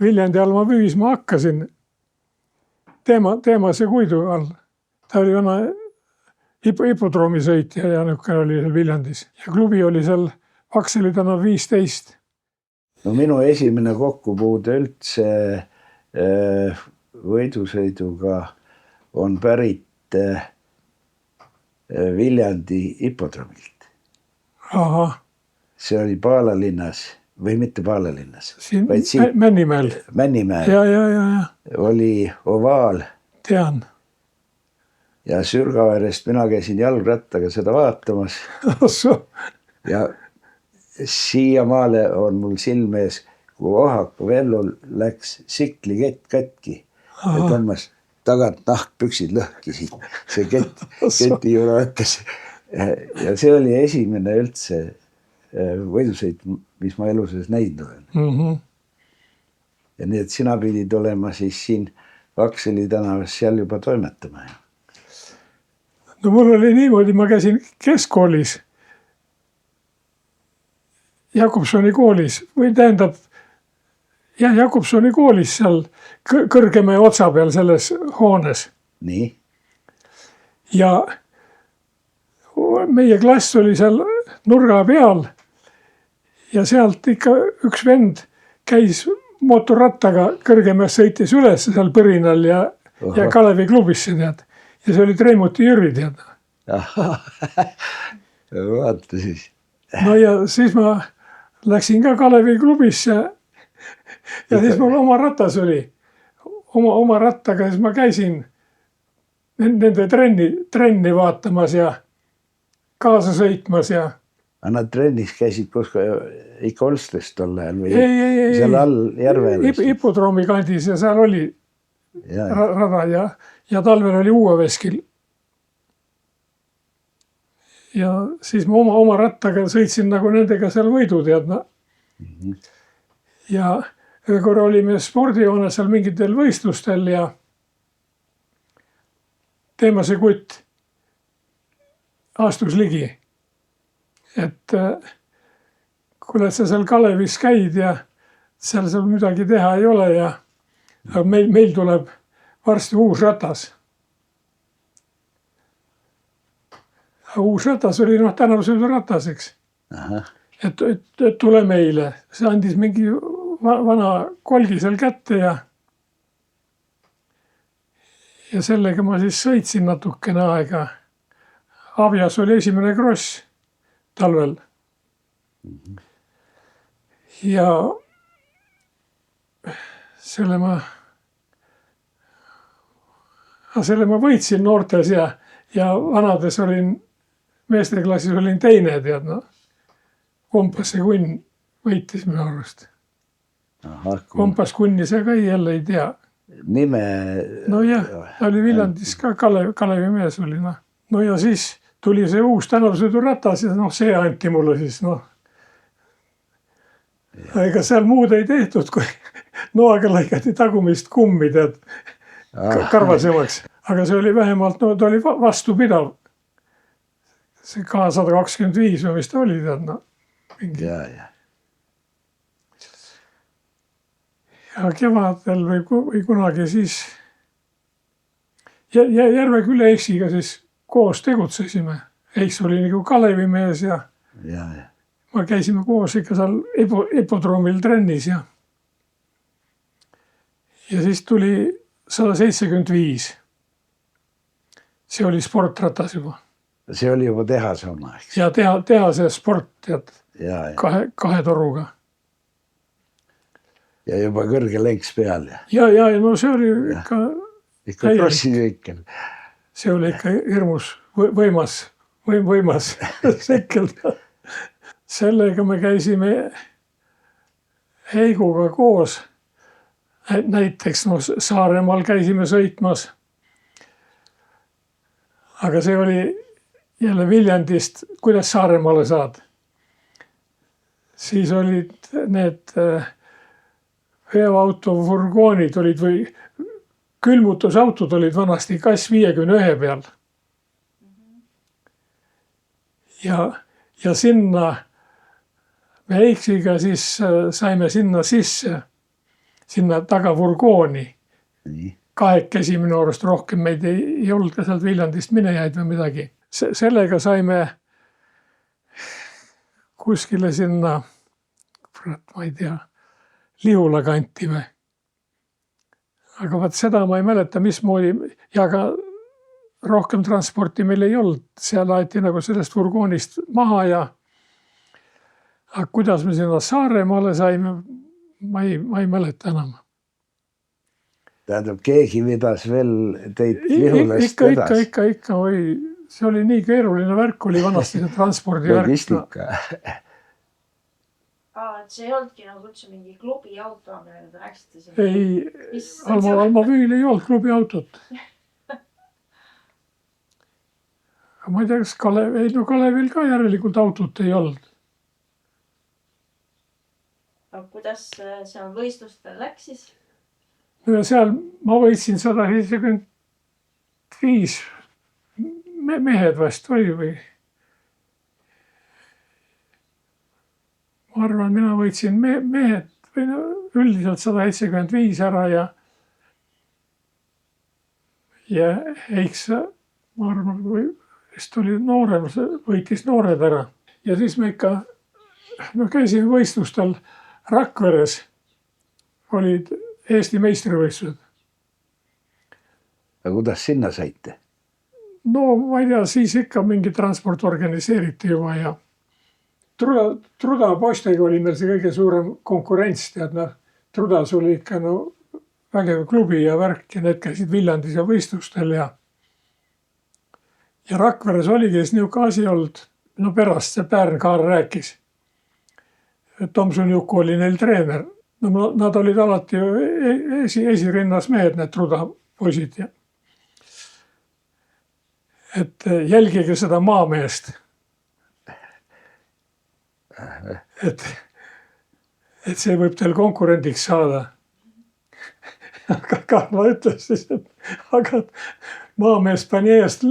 Viljandi all ma püüsma hakkasin teemase Kuidu all. Ta oli vana hipodroomisõitja ja niisugune oli seal Viljandis. Ja klubi oli seal Akseli tänav 15. No minu esimene kokkupuude üldse võidusõiduga on pärit Viljandi hipodroomilt. Ahah. See oli Paalalinnas või mitte Paalalinnas. Siin Männimäel. Männimäel. Ja. Oli ovaal. Tean. Ja Sürgaverest mina käisin jalgrattaga seda vaatamas. Ja siiamaale on mul silmees, kui Ohaku Vellul läks siklikett katki. Ja tõmmas tagant nahkpüksid lõhkisid. See keti juurde võttas. Ja see oli esimene üldse võidusõit, mis ma elu sees näinud olen. Ja nii, et sina pidid olema siis siin Akseli tänavas seal juba toimetama. No mul oli niimoodi, ma käisin keskkoolis, Jakobsoni koolis, või tähendab, Jakobsoni koolis seal Kõrgemäe otsa peal selles hoones. Nii? Ja meie klass oli seal nurga peal ja sealt ikka üks vend käis mootorrattaga Kõrgemäes sõitis üles seal põrinal ja Kalevi klubisse, tead. Ja see oli Treimuti Jüri, tead. Vaata siis. No ja siis ma läksin ka Kalevi klubisse ja siis mul oma ratas oli. Oma rattaga siis ma käisin nende trenni vaatamas ja kaasa sõitmas ja... Nad trennis käisid koska ikka Olstes tol ajal või ei, seal all järvel? Hipodroomi kandis ja seal oli rada ja talvel oli Uueveskil. Ja siis ma oma rattaga sõitsin nagu nendega seal võidu, teadna. Ja ühe korra olime spordijoone seal mingitel võistlustel ja Teemase Kutt astus ligi. Et kuule, sa seal Kalevis käid ja seal midagi teha ei ole ja meil tuleb varsti uus ratas. Uus ratas oli tänavasõidu ratas, eks. Et tule meile. See andis mingi vana kolgi seal kätte ja sellega ma siis sõitsin natukene aega. Avias oli esimene kross talvel. Ja selle ma võitsin noortes ja vanades olin, meesteklassis olin teine, tead, no. Kompassi kunn võitis minu arvast. Kompass kunni see ka jälle ei tea. Nime... No jah, ta oli Viljandis ka Kalevi mees oli, noh. No ja siis tuli see uus tänavasõidu ratas ja see anti mulle siis, noh. Ega seal muud ei tehtud, kui noaga lõigati tagumist kummi, tead, karvasemaks. Aga see oli vähemalt, no ta oli vastupidav. See K125 või mis ta oli, tead, no. Ja kevadel või kunagi siis Järveküla Eiksiga siis koos tegutsesime. Eiks oli nagu Kalevi mees ja ma käisime koos ikka seal hipodroomil trennis ja siis tuli 175. See oli sportratas juba. See oli juba tehase oma, eks? Ja tehase sport, tead, kahe toruga. Ja juba kõrge lenks peal. Ja no see oli ikka... Ikka krossiveikel. See oli ikka hirmus võimas sekkel. Sellega me käisime Heiguga koos. Näiteks Saaremaal käisime sõitmas. Aga see oli jälle Viljandist, kuidas Saaremaale saad. Siis olid need veoautofurgoonid olid või külmutusautod olid vanasti Kass 51 peal. Ja sinna me Eiksiga siis saime sinna sisse sinna taga furgooni. Nii. Kahekesi minu arust rohkem meid ei olnud ka sealt Viljandist minejaid või midagi. Sellega saime kuskile sinna, ma ei tea, Lihula kanti või. Aga vaat seda ma ei mäleta, mismoodi ja ka rohkem transporti meil ei olnud. Seal aeti nagu sellest furgoonist maha ja aga kuidas me sinna Saaremaale saime, ma ei mäleta enam. Tähendab, keegi vedas veel teid Lihulast vedas? Ikka. See oli nii keeruline värk, oli vanasti see transpordivärk. Logistika. See ei olnudki nagu üldse mingi klubi auto, millega te läksite siin? Ei, Alma Vüül ei olnud klubi autot. Ma ei tea, kas Kalevil ka järelikult autot ei olnud. Aga kuidas seal võistlustel läks siis? Ja seal ma võitsin 175 mehed vast või. Ma arvan, mina võitsin mehed või üldiselt 175 ära ja Heiks, ma arvan, vist oli noorem, võitis noored ära. Ja siis me käisime võistlustel Rakveres, olid Eesti meistrivõistlused. Aga kuidas sinna saite? No ma ei tea, siis ikka mingi transport organiseeriti juba ja Truda postega oli meil see kõige suurem konkurents, tead, Trudas oli ikka vägev klubi ja värk ja need käisid Viljandis ja võistlustel ja Rakveres oligi niuke asi olnud, pärast see Pärn Kaar rääkis. Tomson Juku oli neil treener. No nad olid alati esirinnas mehed, need Truda poisid. Et jälgige seda maameest. Et see võib teil konkurendiks saada. Aga Karla ütles siis, et aga maamees pani eest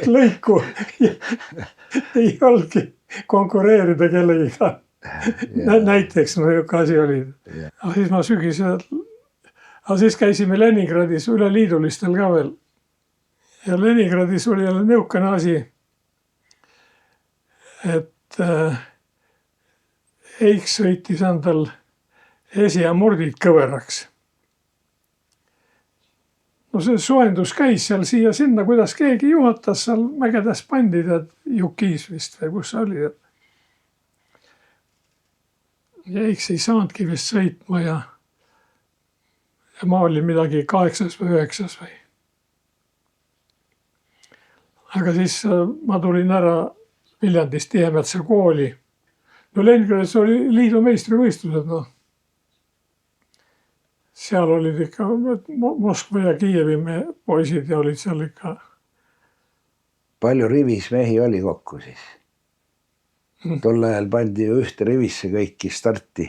lõiku. Ei olnudki konkureerida kellegiga. Näiteks niuke asi oli. Aga siis ma sügisel, aga siis käisime Leningradis üleliidulistel ka veel. Ja Leningradis oli jälle niukene asi, et Heiks sõitis endal esi ja murdid kõveraks. No see soendus käis seal siia-sinna, kuidas keegi juhatas seal mägedes pandid, et Jukis vist või kus see oli. Ja Heiks ei saanudki vist sõitma ja ma olin midagi 8. või 9. või. Aga siis ma tulin ära Viljandist Tiemetsa kooli. No Leningradis oli liidu meistrivõistlused, Seal olid ikka Moskva ja Kiievi poisid ja olid seal ikka. Palju rivis mehi oli kokku siis? Tol ajal pandi ju ühte rivisse kõiki starti.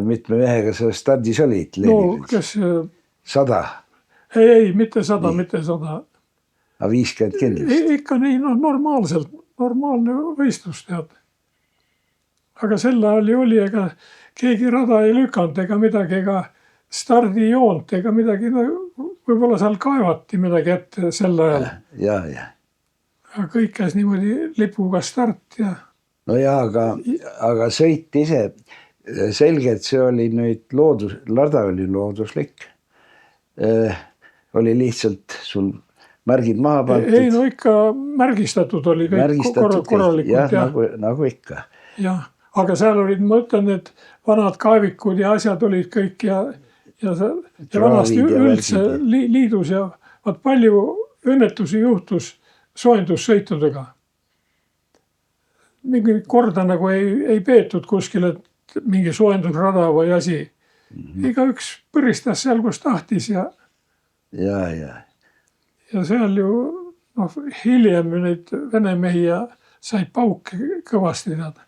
Mitme mehega sa stardis olid? No kes? 100? Ei, mitte 100, mitte 100. Aga 50 kindlasti? Ikka nii normaalselt, normaalne võistlus tead. Aga sel ajal oli, ega keegi rada ei lükanud ega midagi, ega stardijoont ega midagi, võib-olla seal kaevati midagi ette sel ajal. Ja. Aga kõik käis niimoodi lipuga start ja. No ja, aga sõit ise, selge, et see oli nüüd lada oli looduslik. Oli lihtsalt sul märgid maha pandud. Ei, no ikka märgistatud oli kõik korralikult. Jah, nagu ikka. Jah, aga seal olid, ma ütlen, need vanad kaevikud ja asjad olid kõik ja vanasti üldse liidus ja palju õnnetusi juhtus soendussõitudega. Mingi korda nagu ei peetud kuskil, et mingi soendusrada või asi. Iga üks põristas seal, kus tahtis ja. Ja seal ju hiljem neid vene mehi said pauke kõvasti teada.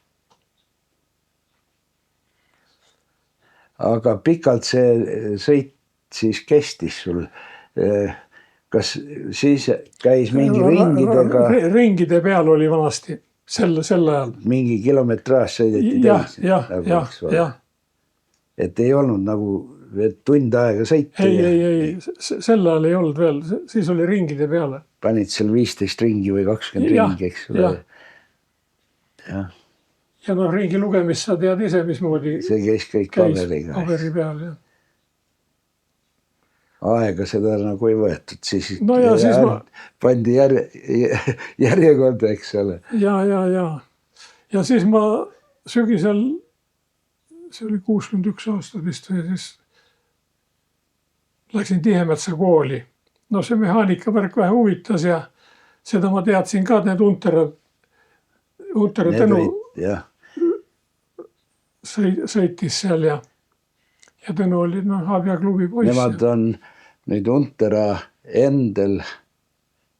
Aga pikalt see sõit siis kestis sul. Kas siis käis mingi ringidega? Ringide peal oli vanasti sel ajal. Mingi kilometraaž sõideti teis? Jah. et ei olnud nagu tund aega sõita. ei, sel ajal ei olnud veel, siis oli ringide peale. Panid seal 15 ringi või 20 ringi, eks ole. Ja noh, ringi lugemist sa tead ise, mismoodi see käis kõik paberiga. Paberi peal, jah. Aega seda nagu ei võetud, siis, no ja siis pandi järjekorda, eks ole. Ja siis ma sügisel, see oli 61 aastat vist, või siis läksin Tihemetsa kooli. No see mehaanikavärk vähe huvitas ja seda ma teadsin ka, need Untere Tõnu sõitis seal ja Tõnu oli Abja klubi poiss. Nemad on nüüd Untera Endel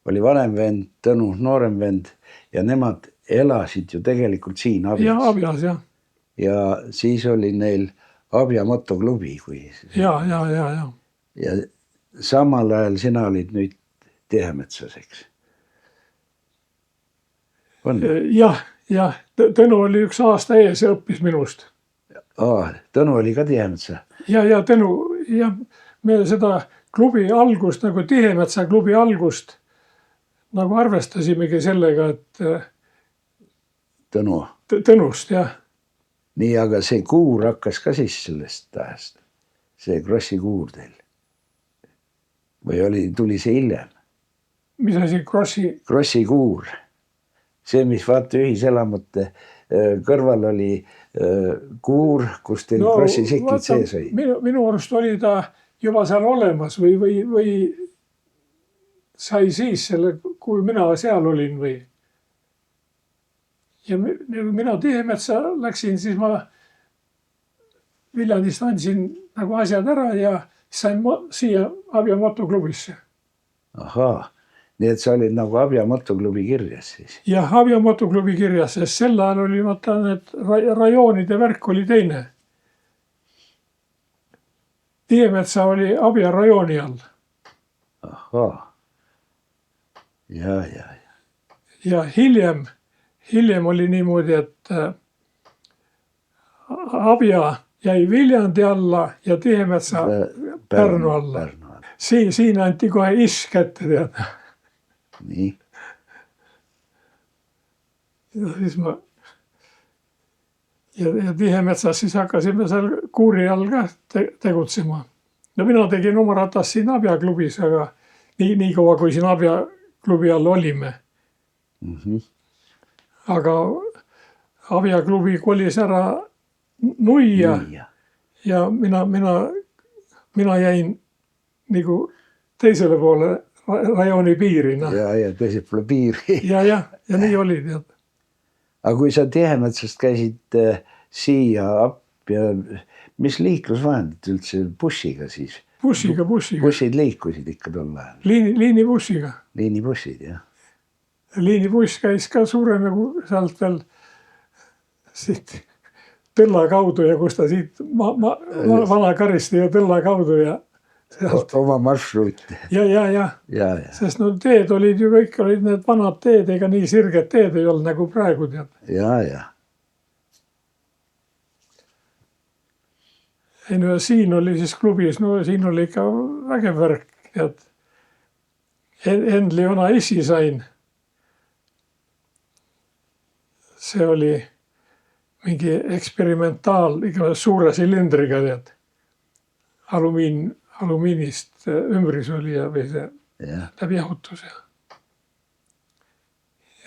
oli vanem vend, Tõnu noorem vend ja nemad elasid ju tegelikult siin Abjas. Ja Abjas, jah. Ja siis oli neil Abja motoklubi. Ja. Ja samal ajal sina olid nüüd Tihemetsas, eks? Jah, Tõnu oli üks aasta ees ja õppis minust. Tõnu oli ka Tihemetsa? Ja Tõnu, me seda klubi algust, nagu Tihemetsa klubi algust nagu arvestasimegi sellega, et Tõnust, jah. Nii, aga see kuur hakkas ka siis sellest ajast? See Krossi kuur teil? Või tuli see hiljem? Mis asi Krossi? Krossi kuur. See, mis vaata ühiselamute kõrval oli kuur, kus teil Krossi sikid sees oli. Minu arust oli ta juba seal olemas või sai siis selle, kui mina seal olin või. Ja mina Tihemetsa läksin, siis ma Viljandist andsin nagu asjad ära ja sain siia Abja motoklubisse. Ahaa, nii et sa olid nagu Abja motoklubi kirjas siis? Jah, Abja motoklubi kirjas, sest sel ajal oli, et rajoonide värk oli teine. Tihemetsa oli Abja rajooni all. Ahaa, ja. Ja hiljem oli niimoodi, et Abja jäi Viljandi alla ja Tihemetsa Pärnu alla. Siin anti kohe isk kätte, tead. Nii. Ja siis ja Tihemetsas siis hakkasime seal kuuri all ka tegutsema. No mina tegin oma ratast siin Abja klubis, aga nii kaua, kui siin Abja klubi all olime. Aga Abja klubi kolis ära Nuia ja mina jäin nagu teisele poole rajooni piiri. Ja teisele poole piiri. Ja nii oli, tead. Aga kui sa Tihemetsast käisid siia Abja, mis liiklusvahendid üldse bussiga siis? Bussiga. Bussid liikusid ikka tol ajal? Liinibussiga. Liinibussid, jah. Liinibuss käis ka suurem nagu sealt veel siit Tõlla kaudu ja kus ta siit Vana-Karisti ja Tõlla kaudu ja sealt. Oma marsruut. Ja. Sest no teed olid ju kõik, olid need vanad teed, ega nii sirged teed ei olnud nagu praegu, tead. Ja. Ei no siin oli siis klubis, no siin oli ikka vägev värk, tead. Endli vana issi sain. See oli mingi eksperimentaal, ikka suure silindriga, tead. Alumiinist ümbris oli ja või see läbi jahutus.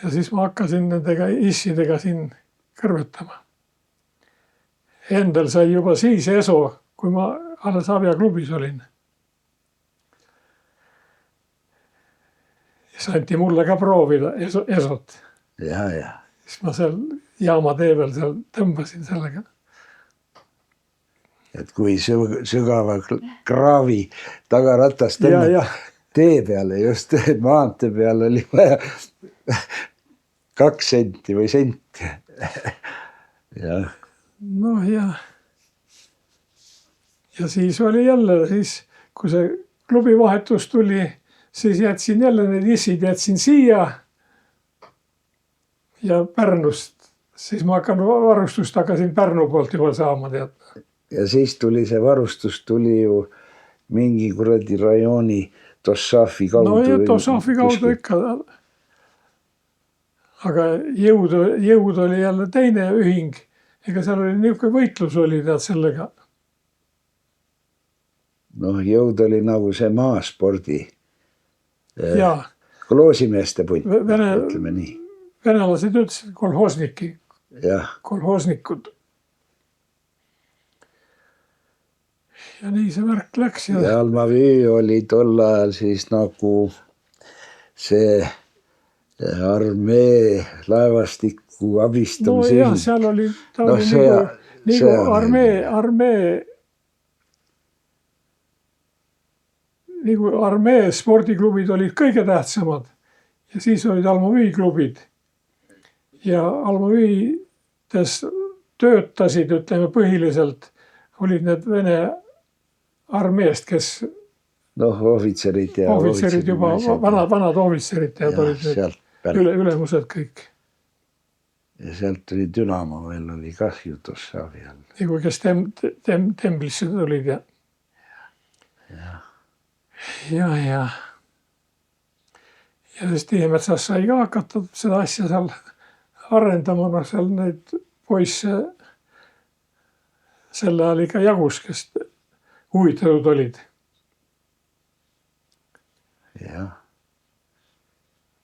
Ja siis ma hakkasin nendega issidega siin kõrvetama. Endel sai juba siis eso, kui ma alles Abja klubis olin. Ja saanti mulle ka proovida esot. Ja. Siis ma seal jaama tee peal seal tõmbasin sellega. Et kui sügava kraavi tagaratast tee peale, just maantee peale oli vaja 2 senti või senti. No ja siis oli jälle, kui see klubi vahetus tuli, siis jätsin jälle need issid, jätsin siia ja Pärnust. Siis ma varustust hakkasin Pärnu poolt juba saama, tead. ja siis tuli see varustus tuli ju mingi kuradi rajooni Tossafi kaudu. No ja Tossafi kaudu ikka. Aga jõud oli jälle teine ühing. Ega seal oli niisugune võitlus oli tead sellega. Noh, jõud oli nagu see maaspordi. Jaa. Koloosimeeste punt, ütleme nii. Venelased ütlesid kolhoosniki. Jah. Kolhoosnikud. Ja nii see värk läks. Ja Almavüü oli tol ajal siis nagu see armee laevastiku abistamise. No jah, seal oli, ta oli nagu armee spordiklubid olid kõige tähtsamad. Ja siis olid Almavüü klubid. Ja Almavüüdes töötasid, ütleme põhiliselt, olid need Vene armeest, kes ohvitserid ja juba, vanad ohvitserid ja olid ülemused kõik. Ja sealt oli Dünamo veel oli kah Jutossavi all. Nagu kes temblisse tulid ja. Ja siis Tiimetsas sai ka hakata seda asja seal arendama, seal neid poisse selle ajal ikka jagus, kes huvitatud olid. Jah.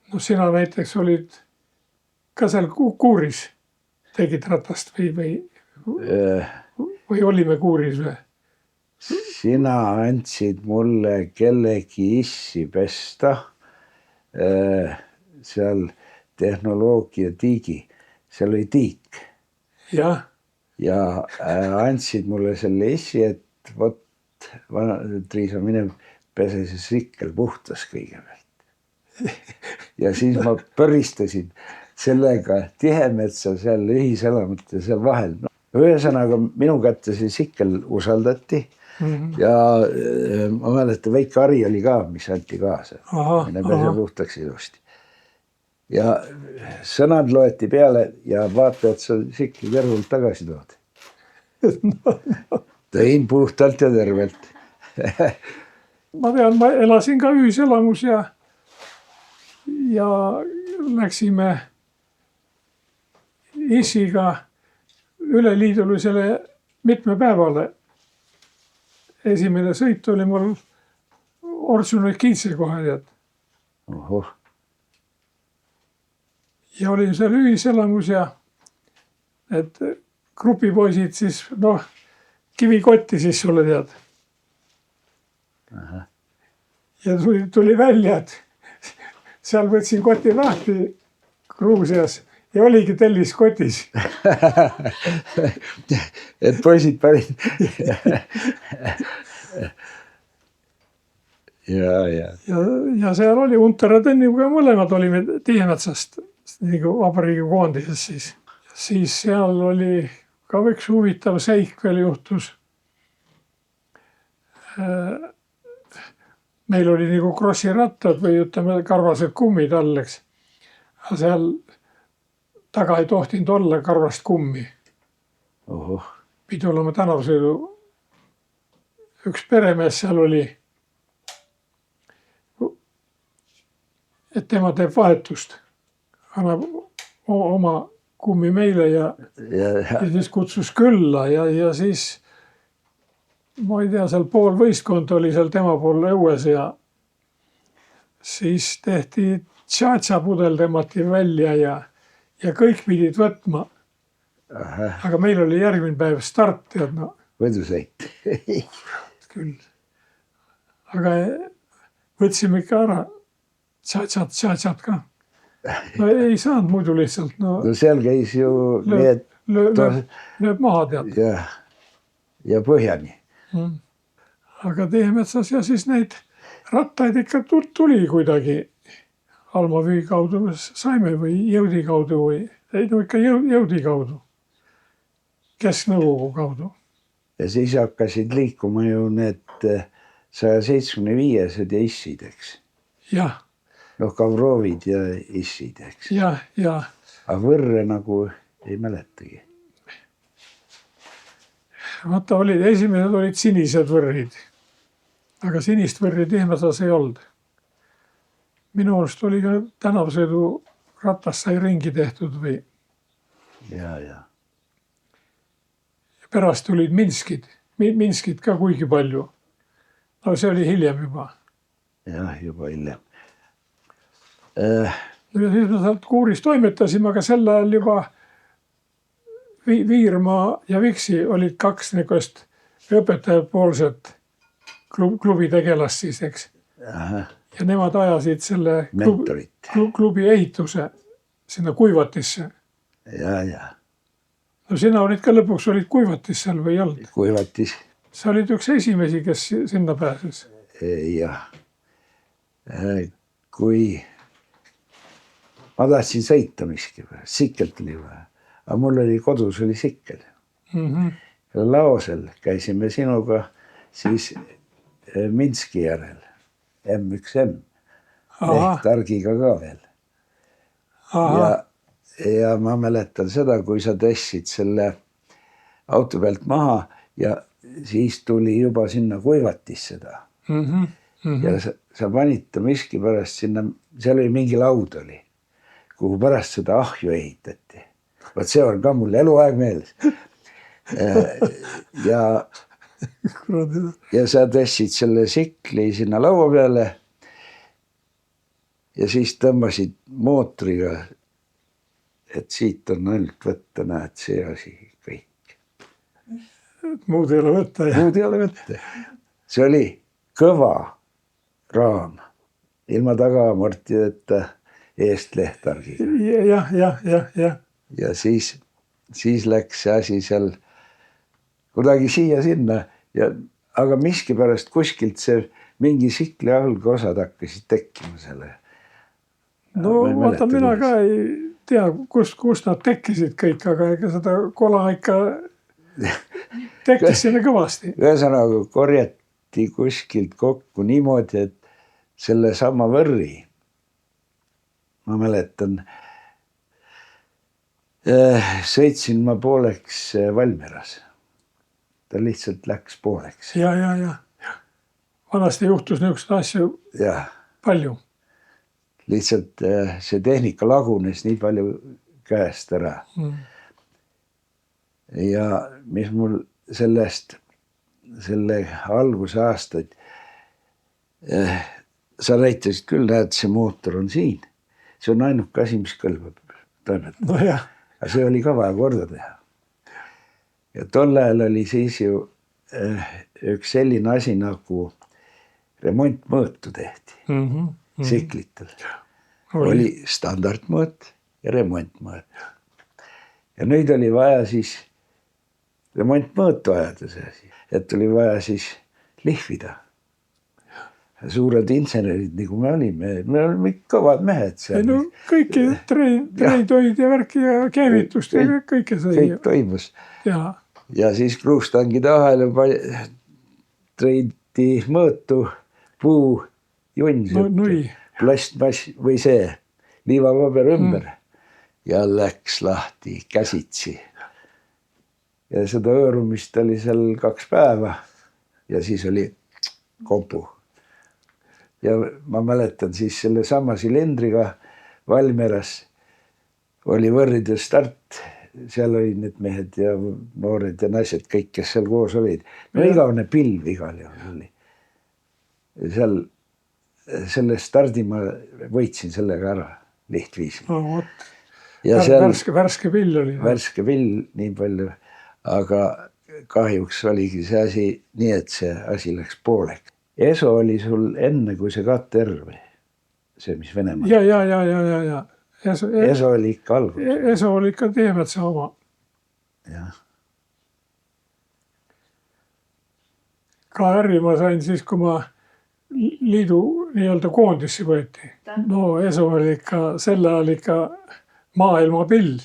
No sina näiteks olid ka seal kuuris, tegid ratast või olime kuuris või? Sina andsid mulle kellegi issi pesta seal tehnoloogia tiigi, seal oli tiik. Jah. Ja andsid mulle selle issi, et võt, Triisa, mine pese see sikkel puhtas kõigepealt. Ja siis ma põristasin sellega Tihemetsa seal ühiselamute seal vahel. Ühesõnaga minu kätte see sikkel usaldati. Ja ma mäletan, väike Ari oli ka, mis anti kaasa. Mine pese puhtaks ilusti. Ja sõnad loeti peale ja vaata, et sa sikli kõrvult tagasi tood. Tõin puhtalt ja tervelt. Ma tean, ma elasin ka ühiselamus ja läksime issiga üleliidulisele mitmepäevale. Esimene sõit oli mul Ortsunõkiitse kohe, tead. Ohoh. Ja oli seal ühiselamus ja et grupipoisid siis, kivikotti siis sulle tead. Aha. Ja tuli välja, et seal võtsin koti lahti Gruusias ja oligi tellis kotis. Et poisid päris. Ja seal oli Untara Tõnniga mõlemad olime Tiimetsast nagu vabariigi koondises siis. Siis seal oli ka üks huvitav seik veel juhtus. Meil oli nagu krossirattad või ütleme karvased kummid all, eks. Aga seal taga ei tohtinud olla karvast kummi. Ohoh. Pidi olema tänavsõidu. Üks peremees seal oli, et tema teeb vahetust. Annab oma kummi meile ja siis kutsus külla ja siis ma ei tea, seal pool võistkond oli seal tema pool õues ja siis tehti tšatša pudel tõmmati välja ja kõik pidid võtma. Aha. Aga meil oli järgmine päev start, tead no. Võidusõit. Küll. Aga võtsime ikka ära tšatšat ka. No ei saanud muidu lihtsalt. No seal käis ju lööb maha tead. Ja põhjani. Aga Tiimetsas ja siis neid rattaid ikka tuli kuidagi Almavüü kaudu saime või jõudi kaudu või ikka jõudi kaudu. Kesknõukogu kaudu. Ja siis hakkasid liikuma ju need 175-sed ja issid, eks. Jah. Kavrovid ja issid, eks. Ja. Aga võrre nagu ei mäletagi. Vaata, esimesed olid sinised võrrid. Aga sinist võrri Tihmesas ei olnud. Minu arust oli ka tänavsõidu ratast sai ringi tehtud või ja. pärast tulid Minskid. Minskid ka kuigi palju. No see oli hiljem juba. Jah, juba hiljem. Ja siis me sealt Kuuris toimetasime, aga sel ajal juba Viirma ja Viksi olid kaks niisugust õpetajapoolset klubi tegelast siis, eks. Aha. Ja nemad ajasid selle Mentorit. klubi ehituse sinna Kuivatisse. Ja. No sina olid ka lõpuks Kuivatis seal või ei olnud? Kuivatis. Sa olid üks esimesi, kes sinna pääses. Jah. Kui ma tahtsin sõita miski, sikkelt oli vaja. Aga mul oli kodus oli sikkel. Laosel käisime sinuga siis Minski järel. M1M. Lehtargiga ka veel. Ja ma mäletan seda, kui sa tõstsid selle auto pealt maha ja siis tuli juba sinna Kuivatis seda. Ja sa panid ta miski pärast sinna, seal oli mingi laud oli, kuhu pärast seda ahju ehitati. Vaat see on ka mul eluaeg meeles. Ja sa tõstsid selle sikli sinna laua peale ja siis tõmbasid mootriga, et siit on ainult võtta, näed see asi kõik. Muud ei ole võtta. Muud ei ole võtta. See oli kõva raam, ilma tagamortideta eest lehtargiga. Jah. Ja siis läks see asi seal kuidagi siia-sinna, aga miskipärast kuskilt see mingi sikli algosad hakkasid tekkima selle. No vaata, mina ka ei tea, kust nad tekkisid kõik, aga ega seda kola ikka tekkis sinna kõvasti. Ühesõnaga korjati kuskilt kokku niimoodi, et selle sama võrri, ma mäletan, sõitsin ma pooleks Valmieras. Ta lihtsalt läks pooleks. Ja. Vanasti juhtus niisugust asju palju. Lihtsalt see tehnika lagunes nii palju käest ära. Ja mis mul sellest, selle alguse aastaid, sa näitasid küll, näed, see mootor on siin. See on ainuke asi, mis kõlbab toimetada. No jah. Aga see oli ka vaja korda teha. Ja tol ajal oli siis ju üks selline asi nagu remontmõõtu tehti siklitel. Oli standardmõõt ja remontmõõt. Ja nüüd oli vaja siis remontmõõtu ajada see asi, et oli vaja siis lihvida. Suured insenerid, nagu me olime kõvad mehed seal. No kõiki treidoid ja värki ja keevitust ja kõike sai. Kõik toimus. Ja siis kruustangi tahel treidi mõõtu puu junn, plastmass või see liivapaber ümber ja läks lahti käsitsi. Ja seda öörumist oli seal 2 päeva ja siis oli kompu. Ja ma mäletan siis selle sama silendriga Valmieras oli võrride start. Seal olid need mehed ja noored ja naised, kõik, kes seal koos olid. No igavene pilv igal juhul oli. Seal selle stardi ma võitsin sellega ära lihtviisil. No vot, värske pill oli. Värske pill nii palju, aga kahjuks oligi see asi nii, et see asi läks pooleks. Eso oli sul enne, kui see KTR või? See, mis Venemaa? Ja. Eso oli ikka algus. Eso oli ikka Tihmetsa oma. Jah. KR-i ma sain siis, kui ma liidu nii-öelda koondisse võeti. No Eso oli ikka, selle ajal ikka maailma pill.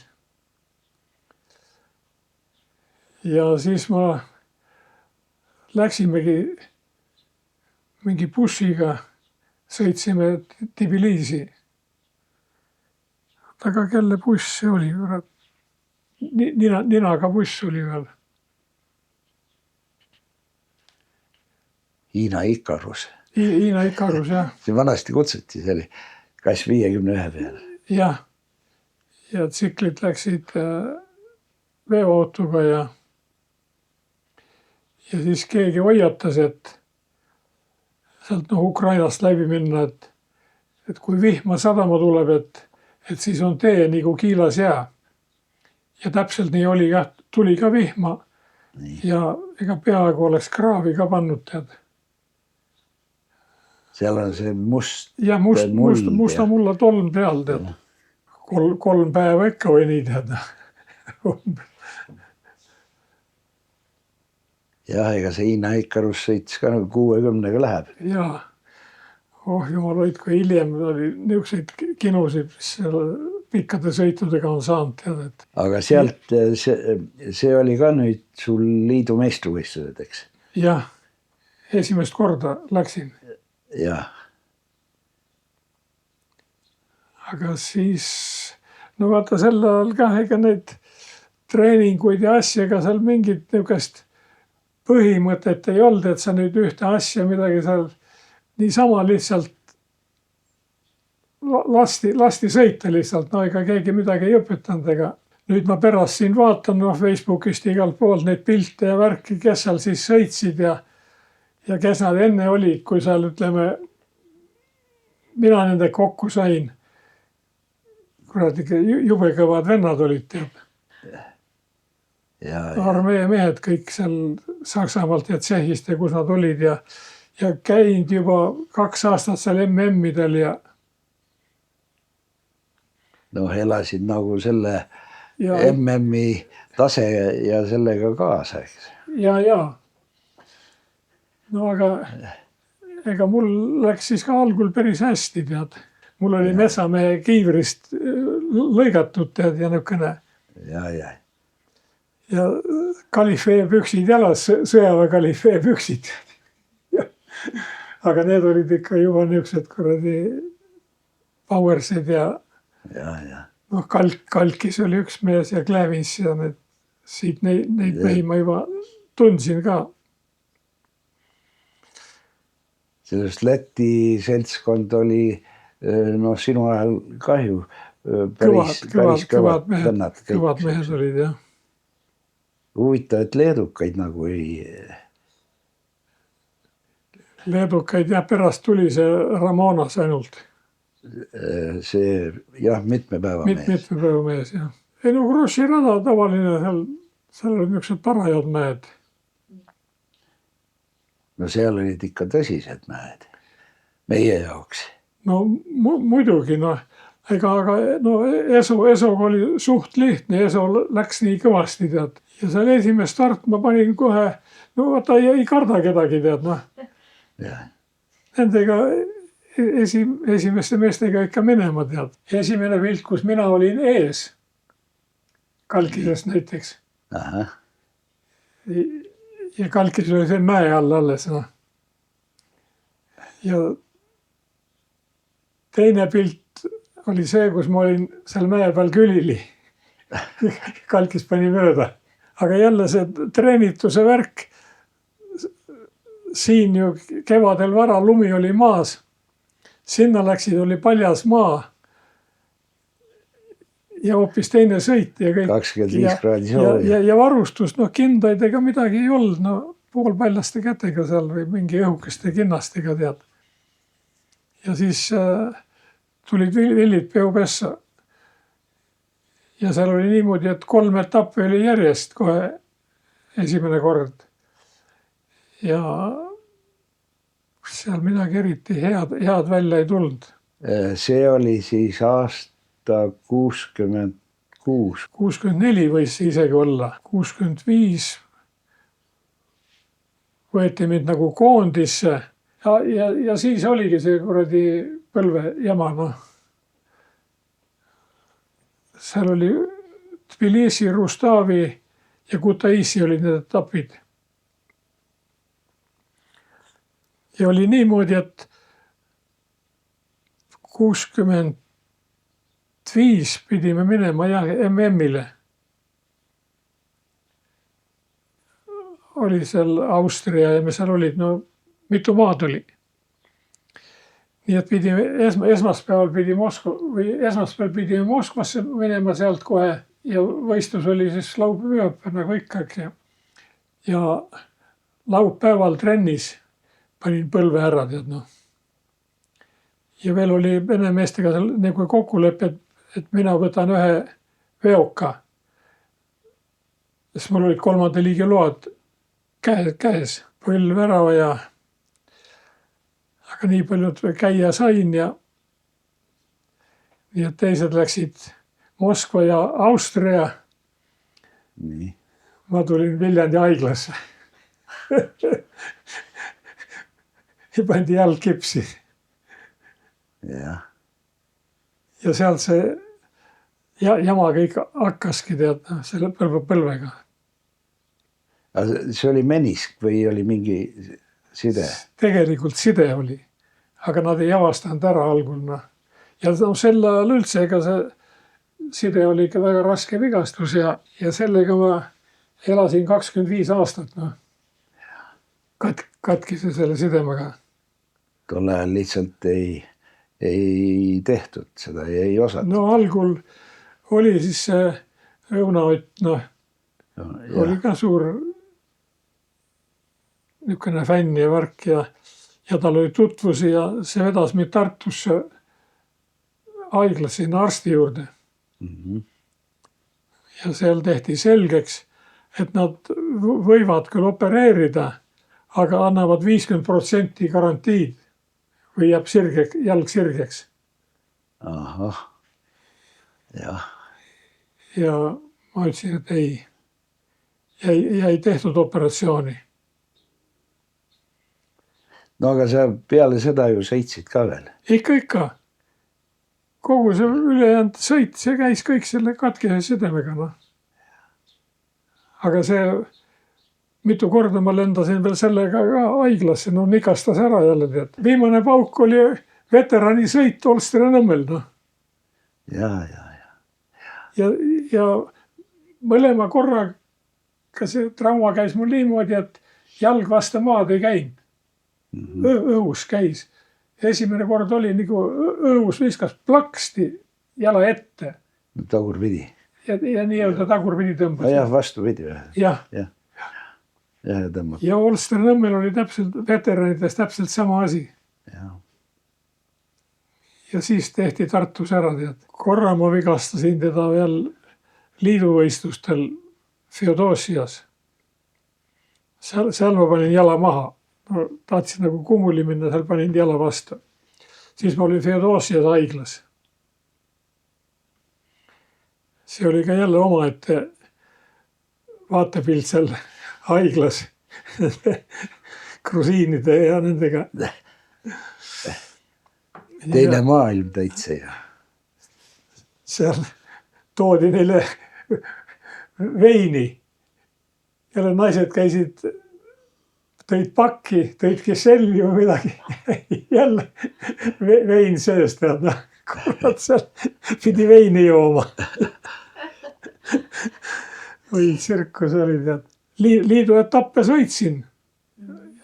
Ja siis ma läksimegi mingi bussiga, sõitsime Tbilisi. Aga kelle buss see oli? Ninaga buss oli veel. Hiina Ikarus. Hiina Ikarus, jah. See vanasti kutsuti, see oli Kass 51 peale. Jah. Ja tsiklid läksid veoautoga ja siis keegi hoiatas, et sealt Ukrainast läbi minna, et kui vihma sadama tuleb, et siis on tee nagu kiilas jää. Ja täpselt nii oli jah, tuli ka vihma ja ega peaaegu oleks kraavi ka pannud, tead. Seal on see must ja musta mulla tolm peal, tead. 3 päeva ikka või nii, tead. Jah, ega see Hiina Ikarus sõitis ka nagu 60-ga läheb. Jaa. Jumal hoidku, hiljem oli niisuguseid kinusid, mis pikkade sõitudega on saanud, tead. Aga sealt see oli ka nüüd sul liidu meistrivõistlused, eks? Jah, esimest korda läksin. Jah. Aga siis, no vaata sel ajal ka ega neid treeninguid ja asja, ega seal mingit niisugust põhimõtet ei olnud, et sa nüüd ühte asja midagi seal niisama lihtsalt lasti sõita lihtsalt, no ega keegi midagi ei õpetanud, ega nüüd ma pärast siin vaatan Facebookist igalt poolt neid pilte ja värki, kes seal siis sõitsid ja kes nad enne olid, kui seal ütleme, mina nende kokku sain. Kuradi jube kõvad vennad olid, tead. Armee mehed kõik seal Saksamaalt ja Tsehhist ja kus nad olid ja käinud juba 2 aastat seal MM-idel ja no elasid nagu selle MM-i tase ja sellega kaasa, eks? Ja. No aga ega mul läks siis ka algul päris hästi, tead. Mul oli metsamehe kiivrist lõigatud, tead, ja niisugune. Ja kalifee püksid jalas, sõjaväe kalifee püksid. Aga need olid ikka juba niisugused kuradi powersid ja noh, Kalkis oli üks mees ja Klevins ja siit neid mehi ma juba tundsin ka. Sellest Läti seltskond oli no sinu ajal kahju. Kõvad mehed olid, jah. Huvitav, et leedukaid nagu ei... Leedukaid jah, pärast tuli see Ramonas ainult. See jah, mitmepäevamees. Mitmepäevamees, jah. Ei no Grossi rada tavaline, seal olid niisugused parajad mäed. No seal olid ikka tõsised mäed. Meie jaoks. No muidugi, noh. Aga no Esoga oli suht lihtne, Eso läks nii kõvasti, tead. Ja seal esimest start ma panin kohe, no vaata ei karda kedagi, tead, noh. Nendega esimeste meestega ikka minema, tead. Esimene pilt, kus mina olin ees, Kalkisest näiteks. Ja Kalkis oli see mäe all alles, noh. Ja teine pilt oli see, kus ma olin seal mäe peal külili. Kalkis pani mööda. Aga jälle see treenituse värk, siin ju kevadel vara lumi oli maas, sinna läksid, oli paljas maa ja hoopis teine sõit. Ja 25 kraadi soovi. Ja varustust, noh kindaid ega midagi ei olnud, no poolpaljaste kätega seal või mingi õhukeste kinnastega, tead. Ja siis tulid villid peupessa. Ja seal oli niimoodi, et 3 etappi oli järjest kohe esimene kord. Ja seal midagi eriti head välja ei tulnud. See oli siis aasta 66. 64 võis isegi olla. 65 võeti mind nagu koondisse ja siis oligi see kuradi põlve jama, noh. Seal oli Tbilisi, Rustavi ja Kutaisi olid need etapid. Ja oli niimoodi, et 65 pidime minema MM-ile. Oli seal Austria ja me seal olid, no mitu maad oli. Nii et esmaspäeval pidime Moskvasse minema sealt kohe ja võistlus oli siis laupäev nagu ikka, eks. Ja laupäeval trennis panin põlve ära, tead noh. Ja veel oli vene meestega nagu kokkulepe, et mina võtan ühe veoka. Sest mul olid 3. liigi load käes, põlv ära ja aga nii palju käia sain ja nii et teised läksid Moskva ja Austria. Nii. Ma tulin Viljandi haiglasse. Ja pandi jalg kipsi. Jah. Ja sealt see jama kõik hakkaski tead selle põlvega. See oli menisk või oli mingi side? Tegelikult side oli, aga nad ei avastanud ära algul. Ja sel ajal üldse, ega see side oli ikka väga raske vigastus ja sellega ma elasin 25 aastat. Katkise selle sidemaga. Tol ajal lihtsalt ei tehtud seda, ei osatud. No algul oli siis see Õunaott, oli ka suur niisugune fänn ja värk ja tal oli tutvusi ja see vedas mind Tartusse haiglasse sinna arsti juurde. Ja seal tehti selgeks, et nad võivad küll opereerida, aga annavad 50% garantiid või jääb jalg sirgeks. Ahah, jah. Ja ma ütlesin, et ei. Ja ei tehtud operatsiooni. No aga sa peale seda ju sõitsid ka veel. Ikka. Kogu see ülejäänud sõit, see käis kõik selle katkise sidemega. Aga see mitu korda ma lendasin veel sellega ka haiglasse, nikastas ära jälle. Tead. Viimane pauk oli veterani sõit Olstri-Nõmmel. Ja mõlema korraga see trauma käis mul niimoodi, et jalg vastu maad ei käinud. Õhus käis. Esimene kord oli nagu õhus viskas plaksti jala ette. Tagurpidi. Ja nii-öelda tagurpidi tõmbas. Jah, vastupidi. Jah. Tõmbab. Ja Olstri-Nõmmel oli veteranides täpselt sama asi. Ja siis tehti Tartus ära. Tead. Korra ma vigastasin teda veel liiduvõistlustel Feodosias. Seal ma panin jala maha. Tahtsin nagu kummuli minna, seal panin jala vastu. Siis ma olin Feodosias haiglas. See oli ka jälle omaette vaatepilt seal haiglas. Grusiinide ja nendega. Teine maailm täitsa ja. Seal toodi neile veini. Jälle naised käisid tõid pakki, tõid keselli või midagi. Jälle vein sees tead. Kurat, seal pidi veini jooma. Või tsirkus oli tead. Liidu etappe sõitsin.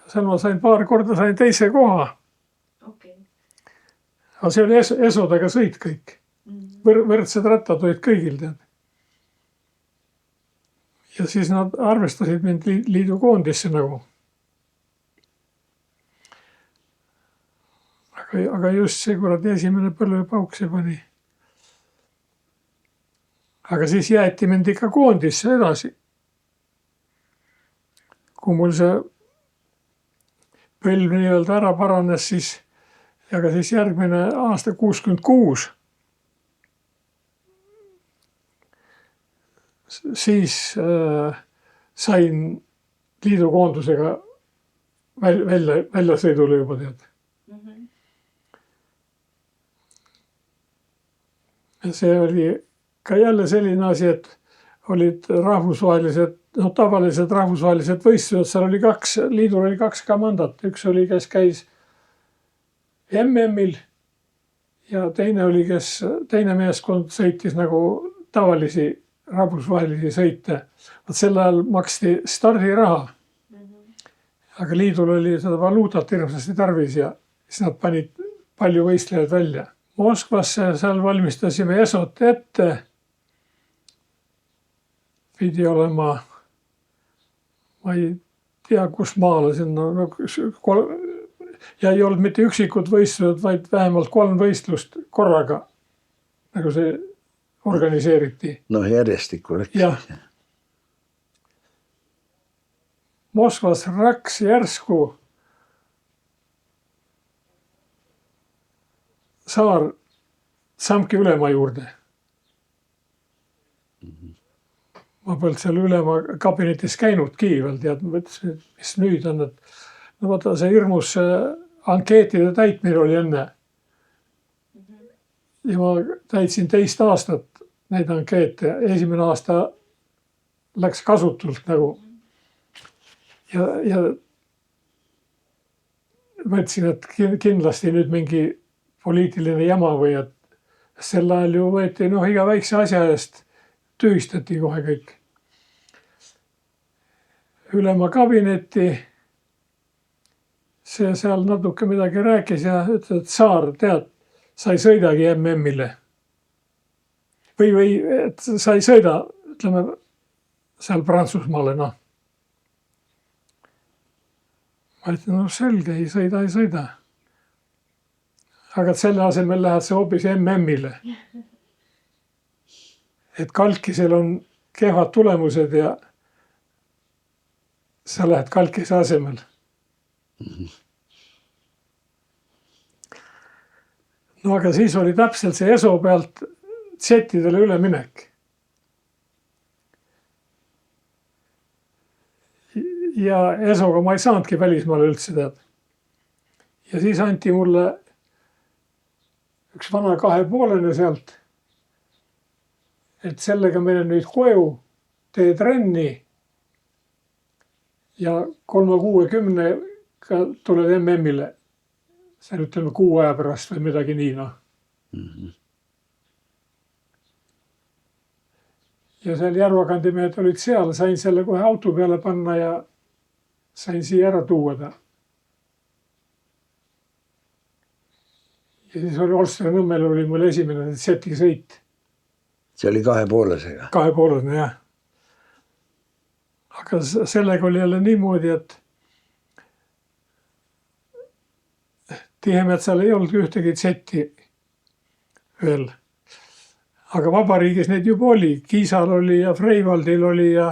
Seal ma sain paar korda teise koha. Aga see oli esodega sõit kõik. Võrdsed rattad olid kõigil tead. Ja siis nad arvestasid mind liidu koondisse nagu. Aga just see kuradi esimene põlvepauk see pani. Aga siis jäeti mind ikka koondisse edasi. Kui mul see põlv nii-öelda ära paranes, siis järgmine aasta 66. Siis sain liidukoondusega välja sõidule juba tead. Ja see oli ka jälle selline asi, et olid tavalised rahvusvahelised võistlused, seal oli liidul oli 2 komandat. Üks oli, kes käis MM-il ja teine meeskond sõitis nagu tavalisi rahvusvahelisi sõite. Sel ajal maksti stardiraha. aga liidul oli seda valuutat hirmsasti tarvis ja siis nad panid palju võistlejaid välja. Moskvasse seal valmistasime esot ette. Pidi olema, ma ei tea, kus maale sinna, ja ei olnud mitte üksikud võistlused, vaid vähemalt 3 võistlust korraga, nagu see organiseeriti. Noh, järjestikku läks. Jah. Moskvas raks järsku Saar Samki ülema juurde. Ma polnud seal ülema kabinetis käinudki veel, tead, mõtlesin, et mis nüüd on, et no vaata, see hirmus ankeetide täitmine oli enne. Ja ma täitsin 2 aastat neid ankeete. Esimene aasta läks kasutult nagu. Ja mõtlesin, et kindlasti nüüd mingi poliitiline jama või et sel ajal ju võeti iga väikse asja eest tühistati kohe kõik. Ülema kabinetti see seal natuke midagi rääkis ja ütles, et Saar, tead, sa ei sõidagi MM-ile. Või et sa ei sõida, ütleme, seal Prantsusmaale, noh. Ma ütlen, no selge, ei sõida. Aga selle asemel lähed sa hoopis MM-ile. Et Kalkisel on kehvad tulemused ja sa lähed Kalkise asemel. No aga siis oli täpselt see ESO pealt Z-idele üleminek. Ja ESO-ga ma ei saanudki välismaale üldse tead. Ja siis anti mulle üks vana 2,5 sealt. Et sellega mene nüüd koju, tee trenni ja 3,60-ga tuled MM-ile. See ütleme 6 aja pärast või midagi nii, noh. Ja seal Järvakandi mehed olid seal, sain selle kohe auto peale panna ja sain siia ära tuua ta. Ja siis oli Olsteri-Nõmmel oli mul esimene Z-i sõit. See oli 2,5-sega. 2,5, jah. Aga sellega oli jälle niimoodi, et Tihemetsal ei olnud ühtegi Z-i veel. Aga vabariigis neid juba oli. Kiisal oli ja Freivaldil oli ja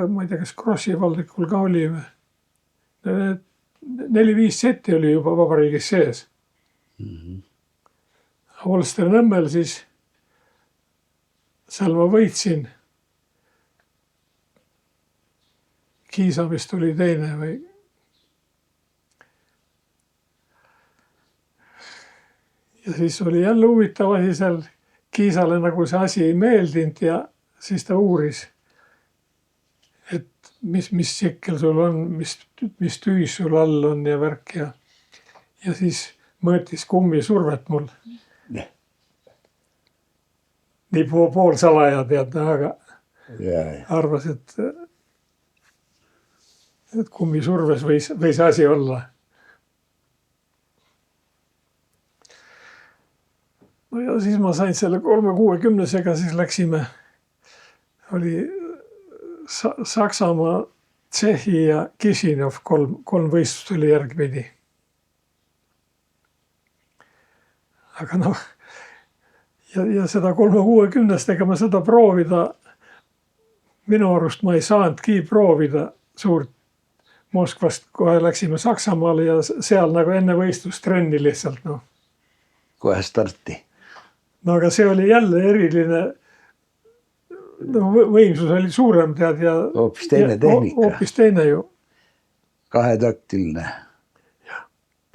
ma ei tea, kas Krossivaldikul ka oli. 4-5 Z-i oli juba vabariigis sees. Olsteri-Nõmmel siis seal ma võitsin. Kiisa vist oli teine või. Ja siis oli jälle huvitav asi seal. Kiisale nagu see asi ei meeldinud ja siis ta uuris, et mis tsikkel sul on, mis tüüs sul all on ja värk ja siis mõõtis kummisurvet mul. Nii poolsalaja tead, aga arvas, et kummisurves võis asi olla. No ja siis ma sain selle 3,60-sega, siis läksime, oli Saksamaa, Tšehhi ja Kišinov 3 võistlust oli järgpidi. Aga noh, ja seda 3,60-stega ma seda proovida, minu arust ma ei saanudki proovida suurt Moskvast, kohe läksime Saksamaale ja seal nagu enne võistlustrenni lihtsalt, noh. Kohe starti. No aga see oli jälle eriline, võimsus oli suurem tead ja hoopis teine tehnika. Hoopis teine ju. 2-taktiline.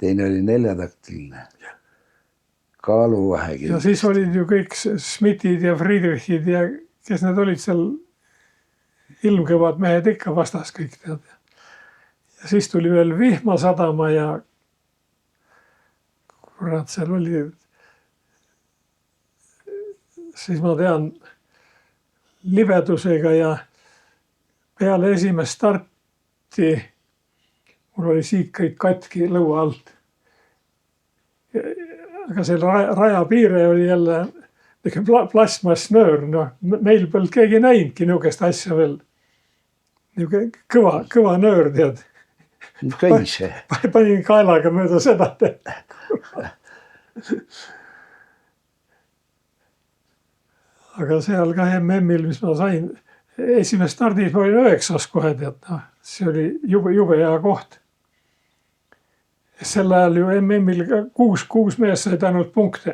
Teine oli 4-taktiline. Kaaluvahe. Ja siis olid ju kõik Schmidtid ja Friedrichid ja kes need olid seal ilmkõvad mehed ikka vastas kõik tead. Ja siis tuli veel vihmasadama ja kurat, seal oli, siis ma tean, libedusega ja peale esimest starti mul oli siit kõik katki lõua alt. Aga see raja piire oli jälle plastmassnöör, noh, meil polnud keegi näinudki niisugust asja veel. Niisugune kõva nöör, tead. Käis see? Panin kaelaga mööda seda. Aga seal ka MM-il, mis ma sain, esimest stardis ma olin 9. kohe, tead, noh, see oli jube hea koht. Sel ajal ju MM-il 6 mees said ainult punkte.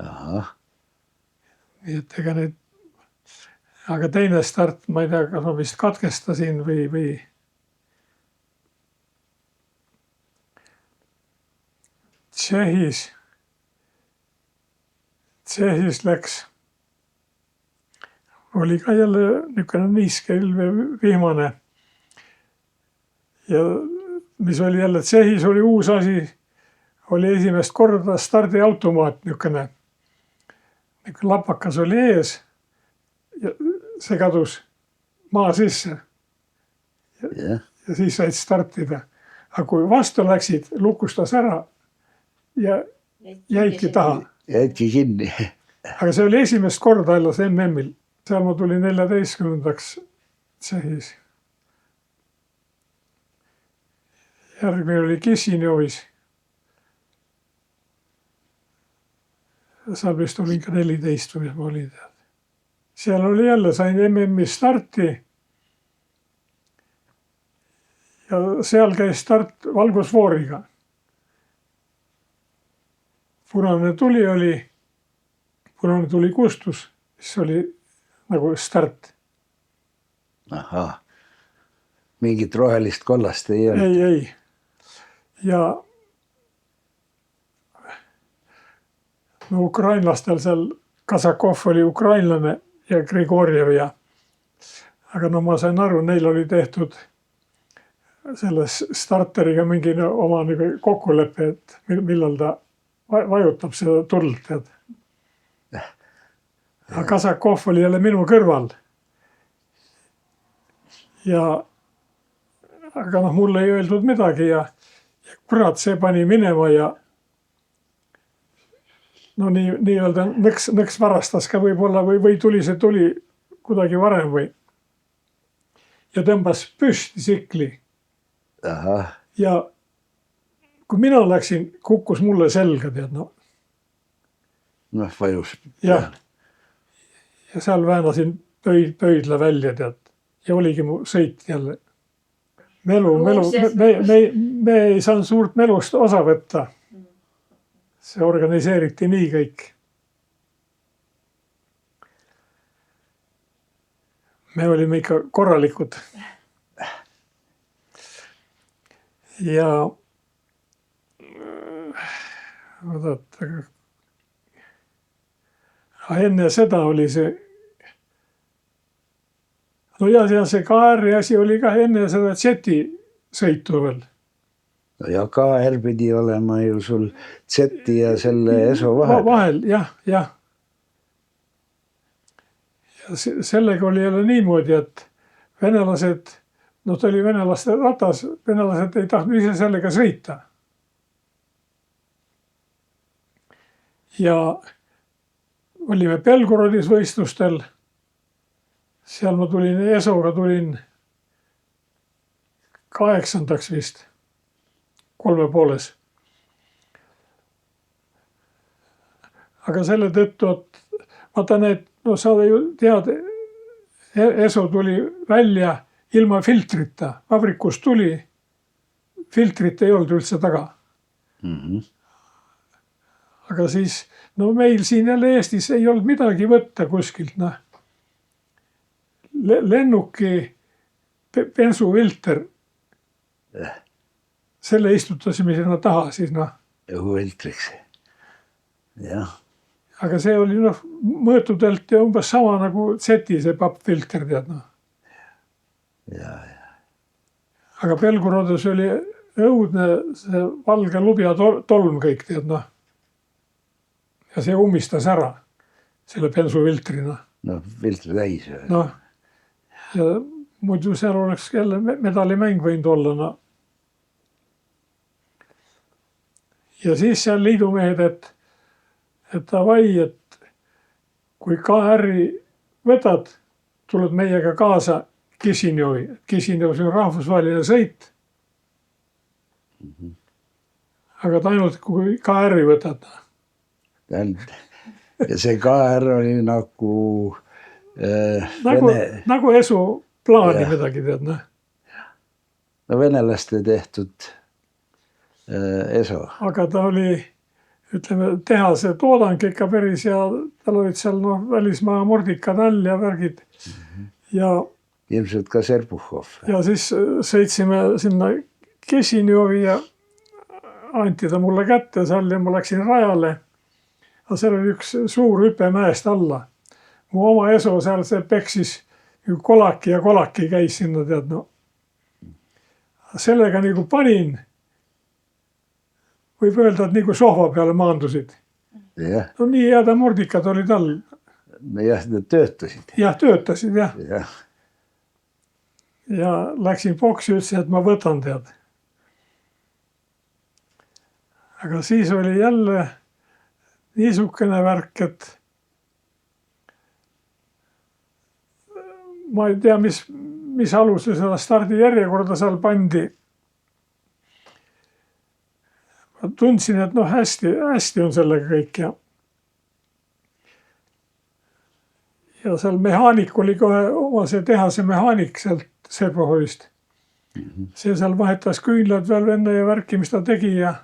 Ahah. Nii et ega nüüd, aga teine start, ma ei tea, kas ma vist katkestasin või Tšehhis läks, oli ka jälle niisugune niiske vihmane. Ja mis oli jälle Tšehhis oli uus asi, oli esimest korda stardiautomaat niisugune. Niisugune lapakas oli ees ja see kadus maa sisse. Ja siis said startida. Aga kui vastu läksid, lukustas ära ja jäidki taha. Jäidki kinni. Aga see oli esimest korda alles MM-il. Seal ma tulin 14. Tšehhis. Järgmine oli Kisinjovis. Seal vist olin ka 14, mis ma olin. Seal oli jälle, sain MM-i starti. Ja seal käis start valgusfooriga. Punane tuli kustus, siis oli nagu start. Ahah. Mingit rohelist kollast ei ole? Ei. Ja no ukrainlastel seal, Kasakov oli ukrainlane ja Grigorjev ja, aga no ma sain aru, neil oli tehtud selles starteriga mingi oma kokkulepe, et millal ta vajutab seda tuld, tead. Aga Kasakov oli jälle minu kõrval. Aga noh, mulle ei öeldud midagi ja kurat, see pani minema ja no nii-öelda nõks varastas ka võib-olla või tuli kuidagi varem või. Ja tõmbas püsti tsikli. Ahah. Ja kui mina läksin, kukkus mulle selga, tead, no. Noh, vajus. Ja seal väänasin pöidla välja, tead. Ja oligi mu sõit jälle. Me ei saanud suurt melust osa võtta. See organiseeriti nii kõik. Me olime ikka korralikud. Ja enne seda oli see, no ja see KR-i asi oli ka enne seda Zeti sõitu veel. Ja KR pidi olema ju sul Zeti ja selle ESO vahel. Vahel, jah. Ja sellega oli jälle niimoodi, et venelased, no ta oli venelaste ratas, venelased ei tahtnud ise sellega sõita. Ja olime Belgorodis võistlustel. Seal ma tulin ESO-ga 8. vist. 3,5. Aga selle tõttu, et vaata need, no sa ju tead, ESO tuli välja ilma filtrita. Vabrikus tuli, filtrit ei olnud üldse taga. Aga siis, no meil siin jälle Eestis ei olnud midagi võtta kuskilt, noh. Lennuki bensufilter. Selle istutasime sinna taha siis, noh. Õhufiltriks. Jah. Aga see oli, noh, mõõtudelt ja umbes sama nagu Zeti see pappfilter, tead, noh. Ja. Aga Belgorodes oli õudne see valge lubja tolm kõik, tead, noh. Ja see ummistas ära selle bensufiltri, noh. No, filtri täis. Noh, ja muidu seal oleks jälle medalimäng võinud olla. No. Ja siis seal liidumehed, et davai, et kui KR-i võtad, tuled meiega kaasa Kisinjovi. Kisinjovs on rahvusvaheline sõit. Aga ainult kui KR-i võtad. Ja see KR oli nagu nagu Esu plaani midagi tead. No venelaste tehtud Eso. Aga ta oli, ütleme, tehase toodang ikka päris ja tal olid seal välismaa mordikad all ja värgid. Ja ilmselt ka Serpuhhov. Ja siis sõitsime sinna Kisinjovi ja anti ta mulle kätte seal ja ma läksin rajale. Aga seal oli üks suur hüpe mäest alla. Mu oma Eso seal see peksis kolaki ja kolaki käis sinna tead. No. Sellega nagu panin, võib öelda, et nagu sohva peale maandusid. Ja. No nii head mordikad olid all. Jah, need töötasid. Jah, töötasid, jah. Ja. Ja läksin boksi, ütlesin, et ma võtan tead. Aga siis oli jälle niisugune värk, et ma ei tea, mis alusel seda stardijärjekorda seal pandi. Ma tundsin, et hästi on sellega kõik ja seal mehaanik oli kohe oma see tehase mehaanik sealt Serpuhhovist. See seal vahetas küünlad veel enne ja värki, mis ta tegi ja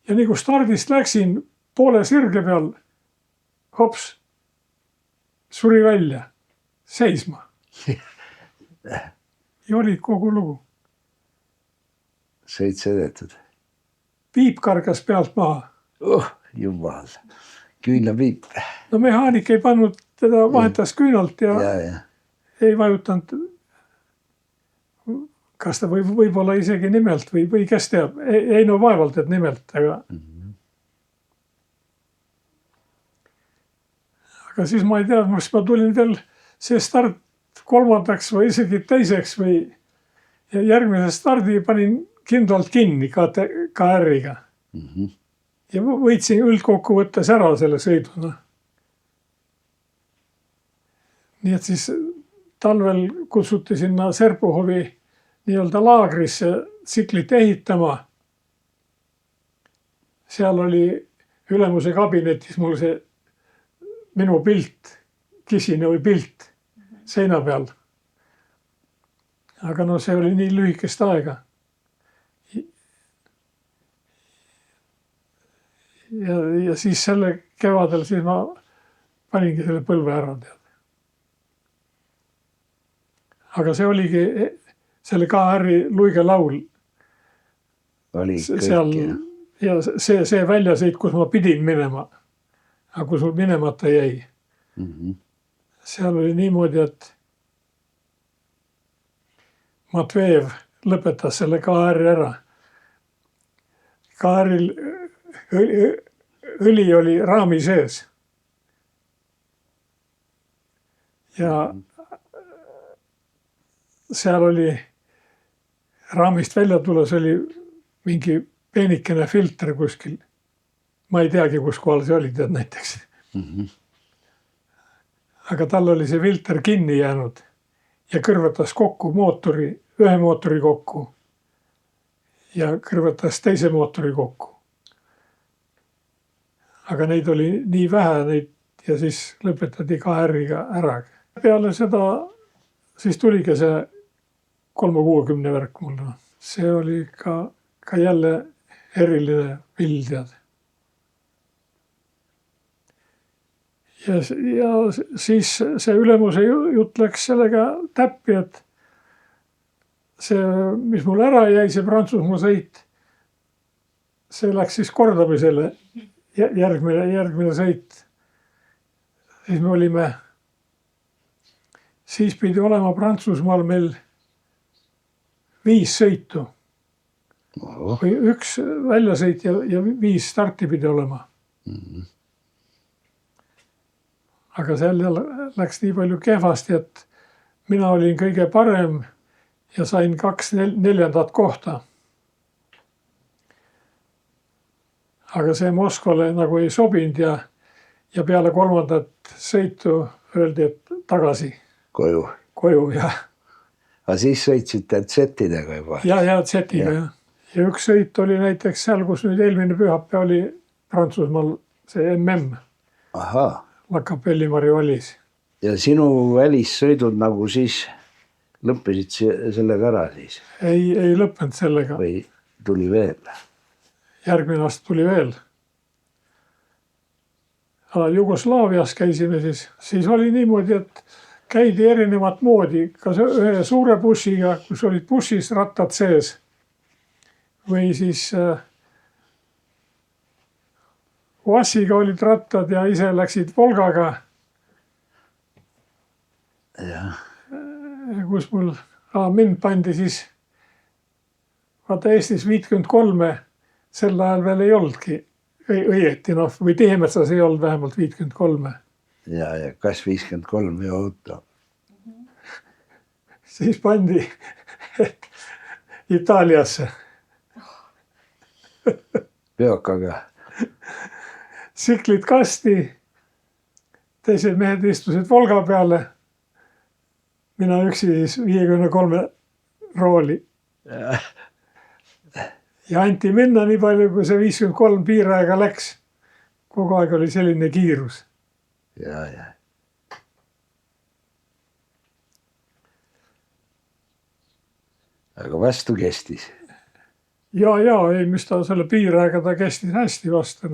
nagu stardist läksin poole sirge peal, hops, suri välja, seisma. Ja oli kogu lugu. Sõit sõidetud. Piip kargas pealt maha. Jumal, küünlapiip. No mehaanik ei pannud, teda vahetas küünalt ja ei vajutanud. Kas ta võib-olla isegi nimelt või kes teab. Ei no vaevalt, et nimelt, aga siis ma ei tea, mis ma tulin veel see start kolmandaks või isegi teiseks või ja järgmise stardi panin kindlalt kinni KR-iga. Ja võitsin üldkokkuvõttes ära selle sõiduna. Nii et siis talvel kutsuti sinna Serpuhhovi nii-öelda laagrisse tsiklit ehitama. Seal oli ülemuse kabinetis mul see minu pilt, Kisinjovi pilt seina peal. Aga no see oli nii lühikest aega. Ja siis selle kevadel siis ma paningi selle põlve ära tead. Aga see oligi selle KR-i luige laul. Oli seal, ja see väljasõit, kus ma pidin minema. Aga kui sul minemata jäi. Seal oli niimoodi, et Matvejev lõpetas selle KR-i ära. KR-il õli oli raami sees. Ja seal oli raamist välja tulles oli mingi peenikene filter kuskil. Ma ei teagi, kus kohal see oli, tead näiteks. Aga tal oli see filter kinni jäänud ja kõrvetas kokku ühe mootori kokku ja kõrvetas teise mootori kokku. Aga neid oli nii vähe ja siis lõpetati KR-iga ära. Peale seda siis tuligi see 360 värk mulle. See oli ka jälle eriline pild tead. Ja siis see ülemuse jutt läks sellega täppi, et see, mis mul ära jäi, see Prantsusmaa sõit, see läks siis kordamisele järgmine sõit. Siis pidi olema Prantsusmaal meil 5 sõitu. Või 1 väljasõit ja 5 starti pidi olema. Aga seal läks nii palju kehvasti, et mina olin kõige parem ja sain 2 neljandat kohta. Aga see Moskvale nagu ei sobinud ja peale 3. sõitu öeldi, et tagasi koju ja. Aga siis sõitsite Z-idega juba? Ja Z-iga ja. Ja üks sõit oli näiteks seal, kus nüüd eelmine pühapäev oli Prantsusmaal see MM. Ahaa. La Capelli-Mari valis. Ja sinu välissõidud nagu siis lõppesid sellega ära siis? Ei lõppenud sellega. Või tuli veel? Järgmine aasta tuli veel. Jugoslaavias käisime siis oli niimoodi, et käidi erinevat moodi, kas ühe suure bussiga, kus olid bussis rattad sees või siis Vassiga olid rattad ja ise läksid Volgaga. Ja. Kus mind pandi siis, vaata Eestis 53 sel ajal veel ei olnudki õieti, või Teemetsas ei olnud vähemalt 53. Ja kas 53 ja auto? Siis pandi Itaaliasse. Peokaga? Siklid kasti, teised mehed istusid Volga peale, mina üksi siis 53 rooli. Ja anti minna nii palju, kui see 53 piiraega läks. Kogu aeg oli selline kiirus. Ja. Aga vastu kestis? Ja, ei, mis ta selle piiraega ta kestis hästi vastu.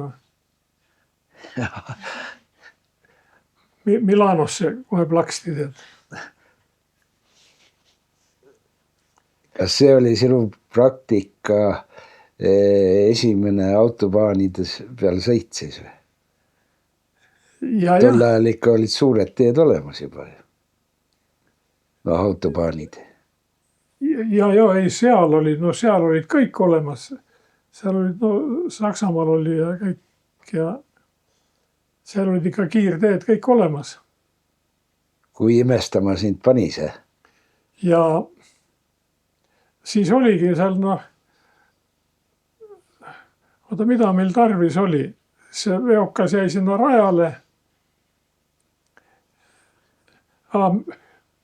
Milanosse kohe plaksti tead. Kas see oli sinu praktika esimene autobaanides peal sõit siis või? Tol ajal ikka olid suured teed olemas juba. No autobaanid. Ja, ei, seal olid kõik olemas. Seal olid, Saksamaal oli ja kõik ja seal olid ikka kiirteed kõik olemas. Kui imestama sind pani see? Ja siis oligi seal, oota, mida meil tarvis oli? See veokas jäi sinna rajale.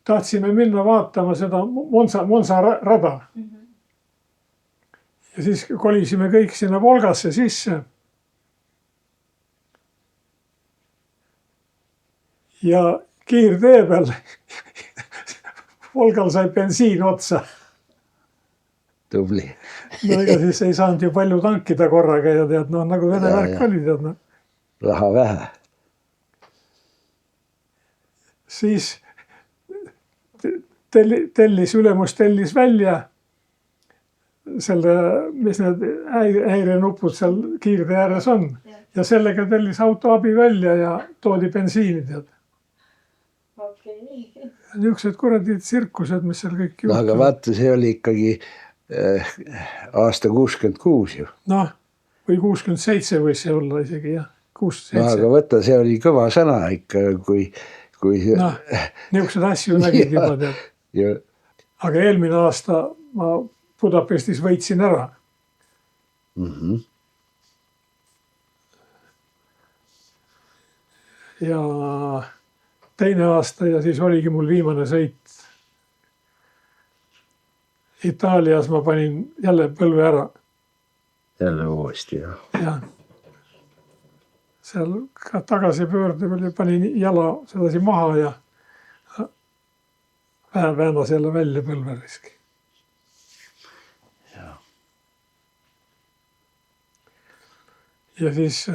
Tahtsime minna vaatama seda Monza rada. Ja siis kolisime kõik sinna Volgasse sisse. Ja kiirtee peal Volgal sai bensiin otsa. Tubli. Ega siis ei saanud ju palju tankida korraga ja tead, nagu Vene värk oli tead. Raha vähe. Siis ülemus tellis välja selle, mis need häirenupud seal kiirtee ääres on. Ja sellega tellis autoabi välja ja toodi bensiini tead. Niisugused kuradi tsirkused, mis seal kõik juhtuvad. Aga vaata, see oli ikkagi aasta 66 ju. Või 67 võis see olla isegi, jah. 67. Aga võtta, see oli kõva sõna ikka, kui niisugused asju nägid juba tead. Aga eelmine aasta ma Budapestis võitsin ära. Ja teine aasta ja siis oligi mul viimane sõit. Itaalias ma panin jälle põlve ära. Jälle uuesti, jah. Jah. Seal ka tagasipöörde panin jala sedasi maha ja väänas jälle välja põlveriski. Ja siis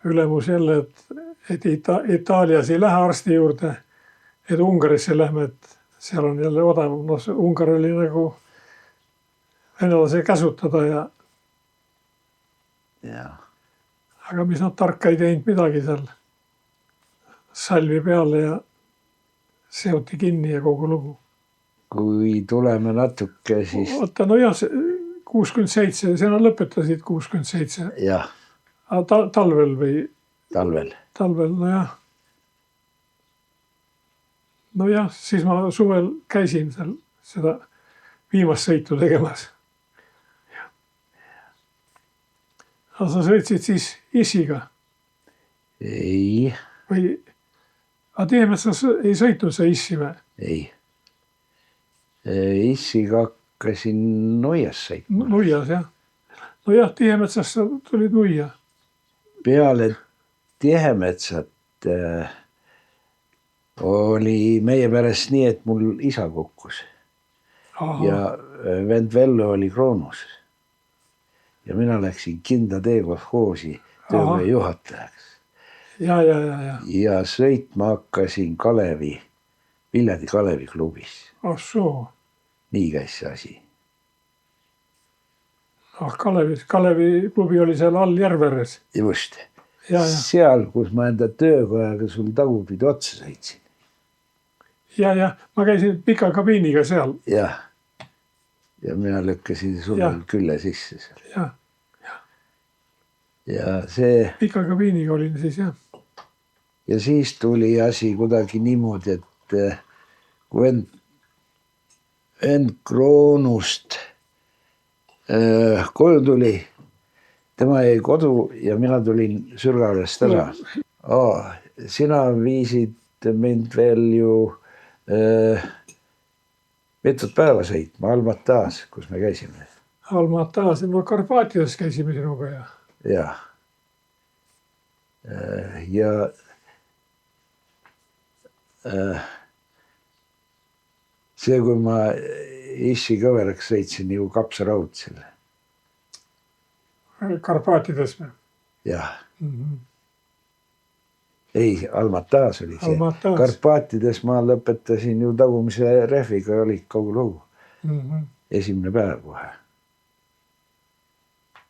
ülemus jälle, et Itaalias ei lähe arsti juurde, et Ungarisse lähme, et seal on jälle odavam. Ungar oli nagu venelase käsutada ja aga mis nad tarka ei teinud midagi seal. Salvi peale ja seoti kinni ja kogu lugu. Kui tuleme natuke siis... Oota, jah, 67, sina lõpetasid 67. Jah. Talvel või? Talvel. Talvel, jah. Nojah, siis ma suvel käisin seal seda viimast sõitu tegemas. Aga sa sõitsid siis issiga Ei, või? Aga Tihemetsas ei sõitnud sa issi või? ei. Issiga hakkasin Nuias sõitma. Nuias, jah. Nojah, Tihemetsas sa tulid Nuia. Peale Tihemetsat oli meie pärast nii, et mul isa kukkus. Aha. Ja vend Vello oli Kroonus. Ja mina läksin Kinda teekolhoosi tööpäe juhatajaks. Ja. Ja sõitma hakkasin Kalevi, Viljandi Kalevi klubis. Ah soo. Nii käis see asi. Ah, Kalevi klubi oli seal all Järveres. Just. Ja. Seal, kus ma enda töökojaga sul tagupidi otsa sõitsin. Ja. Ma käisin pika kabiiniga seal. Jah. Ja mina lükkasin sulle külle sisse seal. Ja. Ja see... Pika kabiiniga olin siis, jah. Ja siis tuli asi kuidagi niimoodi, et kui vend Kroonust koju tuli, tema jäi kodu ja mina tulin Sürgavälest ära. Sina viisid mind veel ju mitut päeva sõitma, Almatas, kus me käisime. Almatas, no Karpaatias käisime sinuga ja. Jah. Ja see, kui ma issi kõveraks sõitsin ju Kapsaraudsel. Karpaatides või? Jah. Ei, Almatas oli see. Almatas. Karpaatides ma lõpetasin ju tagumise rehviga ja oli kogu lugu. Esimene päev kohe.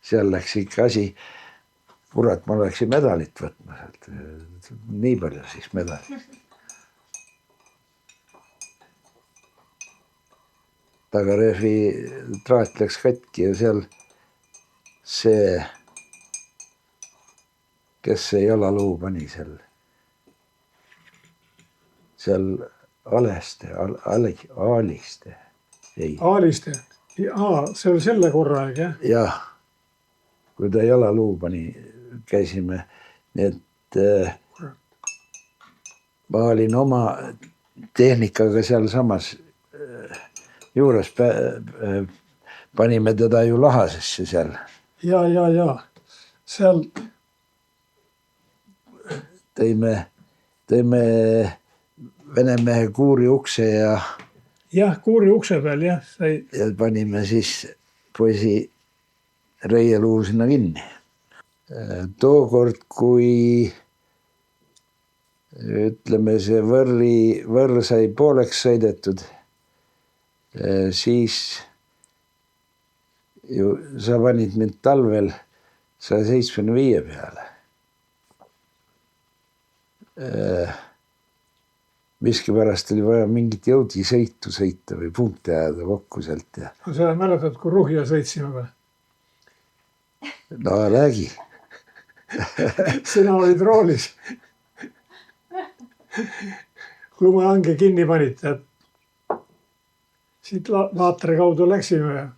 Seal läks ikka asi, kurat, ma läksin medalit võtma sealt. Nii palju siis medalit. Tagarehvi traat läks katki ja seal see, kes see jalaluu pani seal Aleste, Aaliste. Ei. Aaliste? See oli selle korra, jah? Jah. Kui ta jalaluu pani, käisime, nii et ma olin oma tehnikaga seal samas juures, panime teda ju lahasesse seal. Ja. Seal tõime Venemehe kuuri ukse ja... Jah, kuuri ukse peal, jah. Ja panime siis poisi reieluu sinna kinni. Tookord, kui ütleme see võrr sai pooleks sõidetud, siis ju sa panid mind talvel 175 peale. Miskipärast oli vaja mingit jõudisõitu sõita või punkti ajada kokku sealt. Ja... Sa mäletad, kui Ruhja sõitsime või? No räägi. Sina olid roolis. Lumehange kinni panite. Siit laatri kaudu läksime ja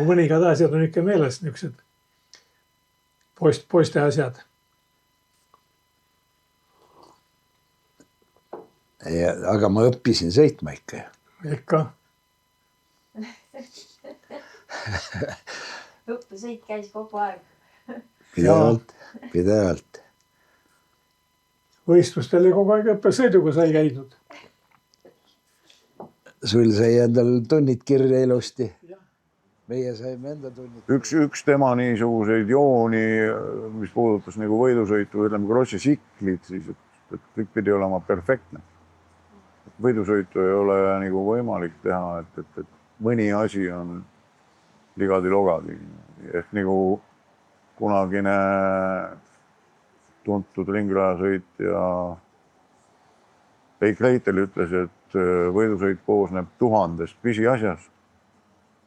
mõningad asjad on ikka meeles, niisugused poiste asjad. Ja, aga ma õppisin sõitma ikka. Ikka. Õppesõit käis kogu aeg. Pidevalt. Võistlustel kogu aeg õppesõiduga sai käidud. Sul sai endal tunnid kirja ilusti. Meie saime enda tunnid. Üks tema niisuguseid jooni, mis puudutas nagu võidusõitu, ütleme krossi siklit, siis et kõik pidi olema perfektne. Võidusõitu ei ole nagu võimalik teha, et mõni asi on ligadi-logadi. Ehk nagu kunagine tuntud ringrajasõit ja Peik Reitel ütles, et võidusõit koosneb 1000 pisiasjast.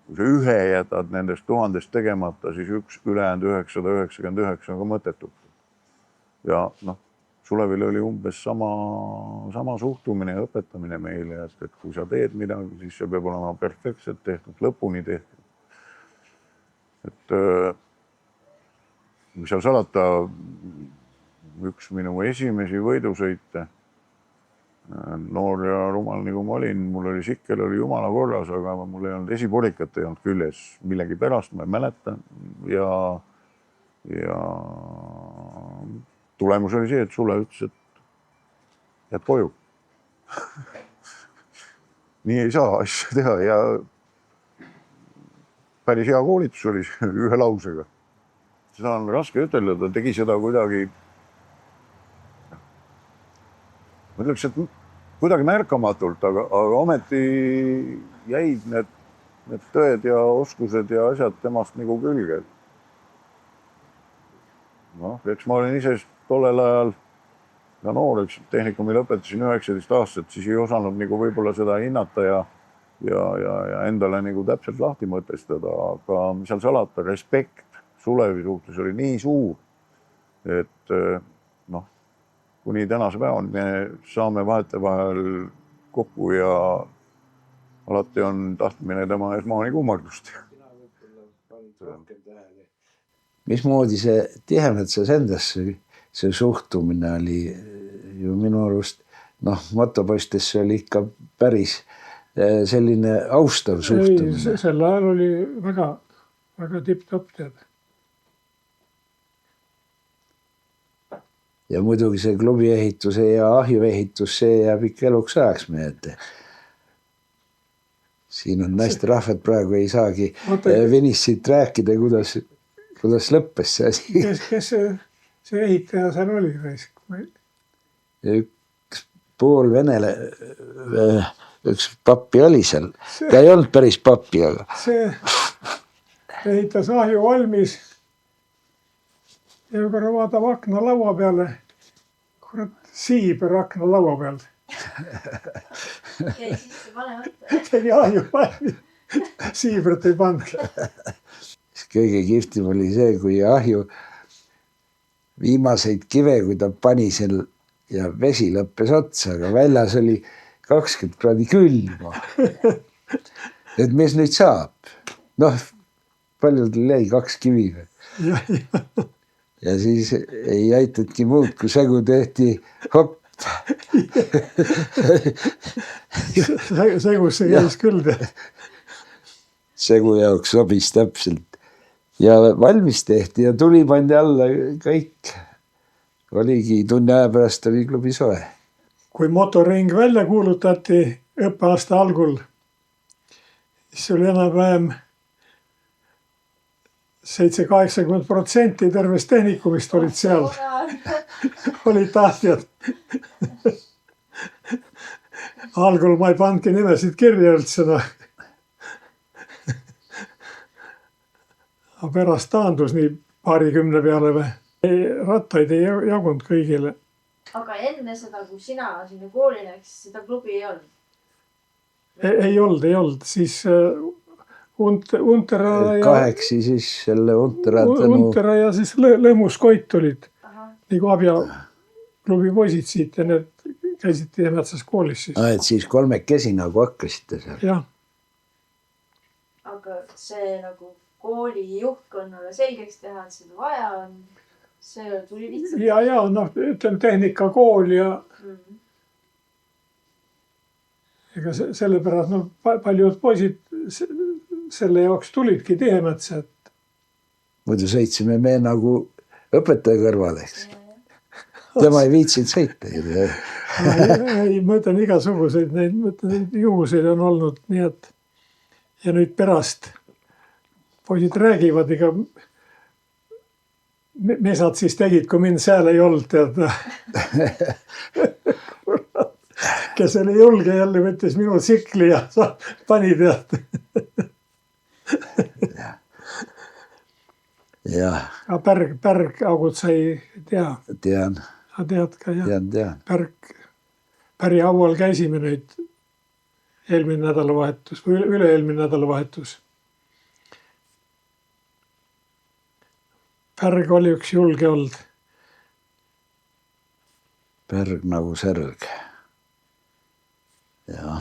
Kui sa ühe jätad nendest 1000 tegemata, siis üks ülejäänud 999 on ka mõttetult. Ja Sulevil oli umbes sama suhtumine ja õpetamine meile, et kui sa teed midagi, siis see peab olema perfektselt tehtud, lõpuni tehtud. Et mis seal salata, üks minu esimesi võidusõite, noor ja rumal nagu ma olin, mul oli sikkel, oli jumala korras, aga mul ei olnud esiporikat ei olnud küljes millegi pärast, ma ei mäleta. Ja tulemus oli see, et Sule ütles, et jääd koju. Nii ei saa asja teha ja päris hea koolitus oli ühe lausega. Seda on raske ütelda, ta tegi seda kuidagi, ma ütleks, et kuidagi märkamatult, aga ometi jäid need tõed ja oskused ja asjad temast nagu külge. Eks ma olin ise tollel ajal ja noor, eks tehnikumi lõpetasin 19 aastat, siis ei osanud nagu võib-olla seda hinnata ja endale nagu täpselt lahti mõtestada, aga mis seal salata, respekt Sulevi suhtes oli nii suur, et kuni tänase päeval me saame vahetevahel kokku ja alati on tahtmine tema ees maani kummardust. Mismoodi see Tihemetsas endasse see suhtumine oli ju minu arust, motopoistesse oli ikka päris selline austav suhtumine. Sel ajal oli väga tipp-topp tead. Ja muidugi see klubi ehituse ja ahju ehitus, see jääb ikka eluks ajaks meie ette. Siin on naiste rahvad praegu ei saagi Vinissit rääkida, kuidas lõppes see asi. Kes see ehitaja seal oli? Üks pool venele, üks pappi oli seal. Ta ei olnud päris pappi, aga... See ehitas ahju valmis ja korra vaatab akna laua peale. Kurat, siiber akna laua peal. Jäi sisse panemata. Tegi ahju valmis. Siibrit ei pannud. Kõige kihvtim oli see, kui ahju viimaseid kive, kui ta pani seal ja vesi lõppes otsa, aga väljas oli 20 kraadi külma. Et mis nüüd saab? Paljudel jäi 2 kivi. Ja siis ei aitadki muud, kui segu tehti hopp. Segus see käis küll. Segu jaoks sobis täpselt. Ja valmis tehti ja tuli pandi alla kõik. Oligi tunni aja pärast oli klubi soe. Kui motoring välja kuulutati õppeaasta algul, siis oli enam-vähem 70-80% tervest tehnikumist olid seal. Olid tahtjad. Algul ma ei pandki nimesid kirja üldse. Aga pärast taandus nii 20 peale või. Rattaid ei jagunud kõigile. Aga enne seda, kui sina sinna kooli läks, seda klubi ei olnud? Ei olnud. Siis Untera ja... Kaheksi siis selle Untera ja siis Lõmuskoit olid. Nagu Abja klubi poisid siit ja need käisid Tihemetsas koolis siis. Et siis 3 nagu hakkasite seal. Jah. Aga see nagu kooli juhtkonnale selgeks teha, et seda vaja on, see tuli lihtsalt. Ja, ütleme tehnikakool ja ega sellepärast paljud poisid selle jaoks tulidki Tihemetsa. Muidu sõitsime me nagu õpetaja kõrval, eks. Tema ei viitsinud sõita. Ei, ma ütlen igasuguseid, neid juhuseid on olnud, nii et ja nüüd pärast poisid räägivad, ega mesad siis tegid, kui mind seal ei olnud, tead. Kes oli julge jälle võttis minu tsikli ja pani tead. Jah. Pärgaugud sa ei tea? Tean. Tead ka, jah? Tean. Päri haual käisime nüüd eelmine nädalavahetus või üle-eelmine nädalavahetus. Pärg oli üks julge olnud. Pärg nagu särg. Ja.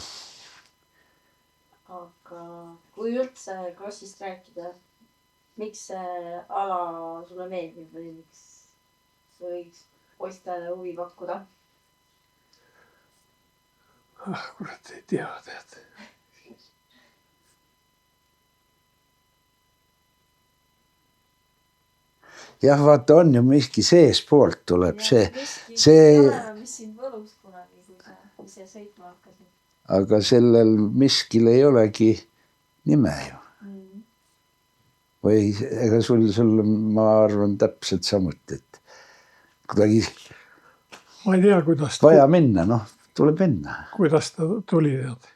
Aga kui üldse krossist rääkida, miks see ala sulle meeldib või miks see võiks poistele huvi pakkuda? Kurat, ei tea, tead. Jah, vaata, on ju miski seespoolt tuleb see, Mis sind võlus kunagi, kui see sõitma hakkasid? aga sellel miskil ei olegi nime ju. Või ega sul, ma arvan täpselt samuti, et kuidagi Ma ei tea, kuidas vaja minna, noh, tuleb minna. kuidas ta tuli, tead.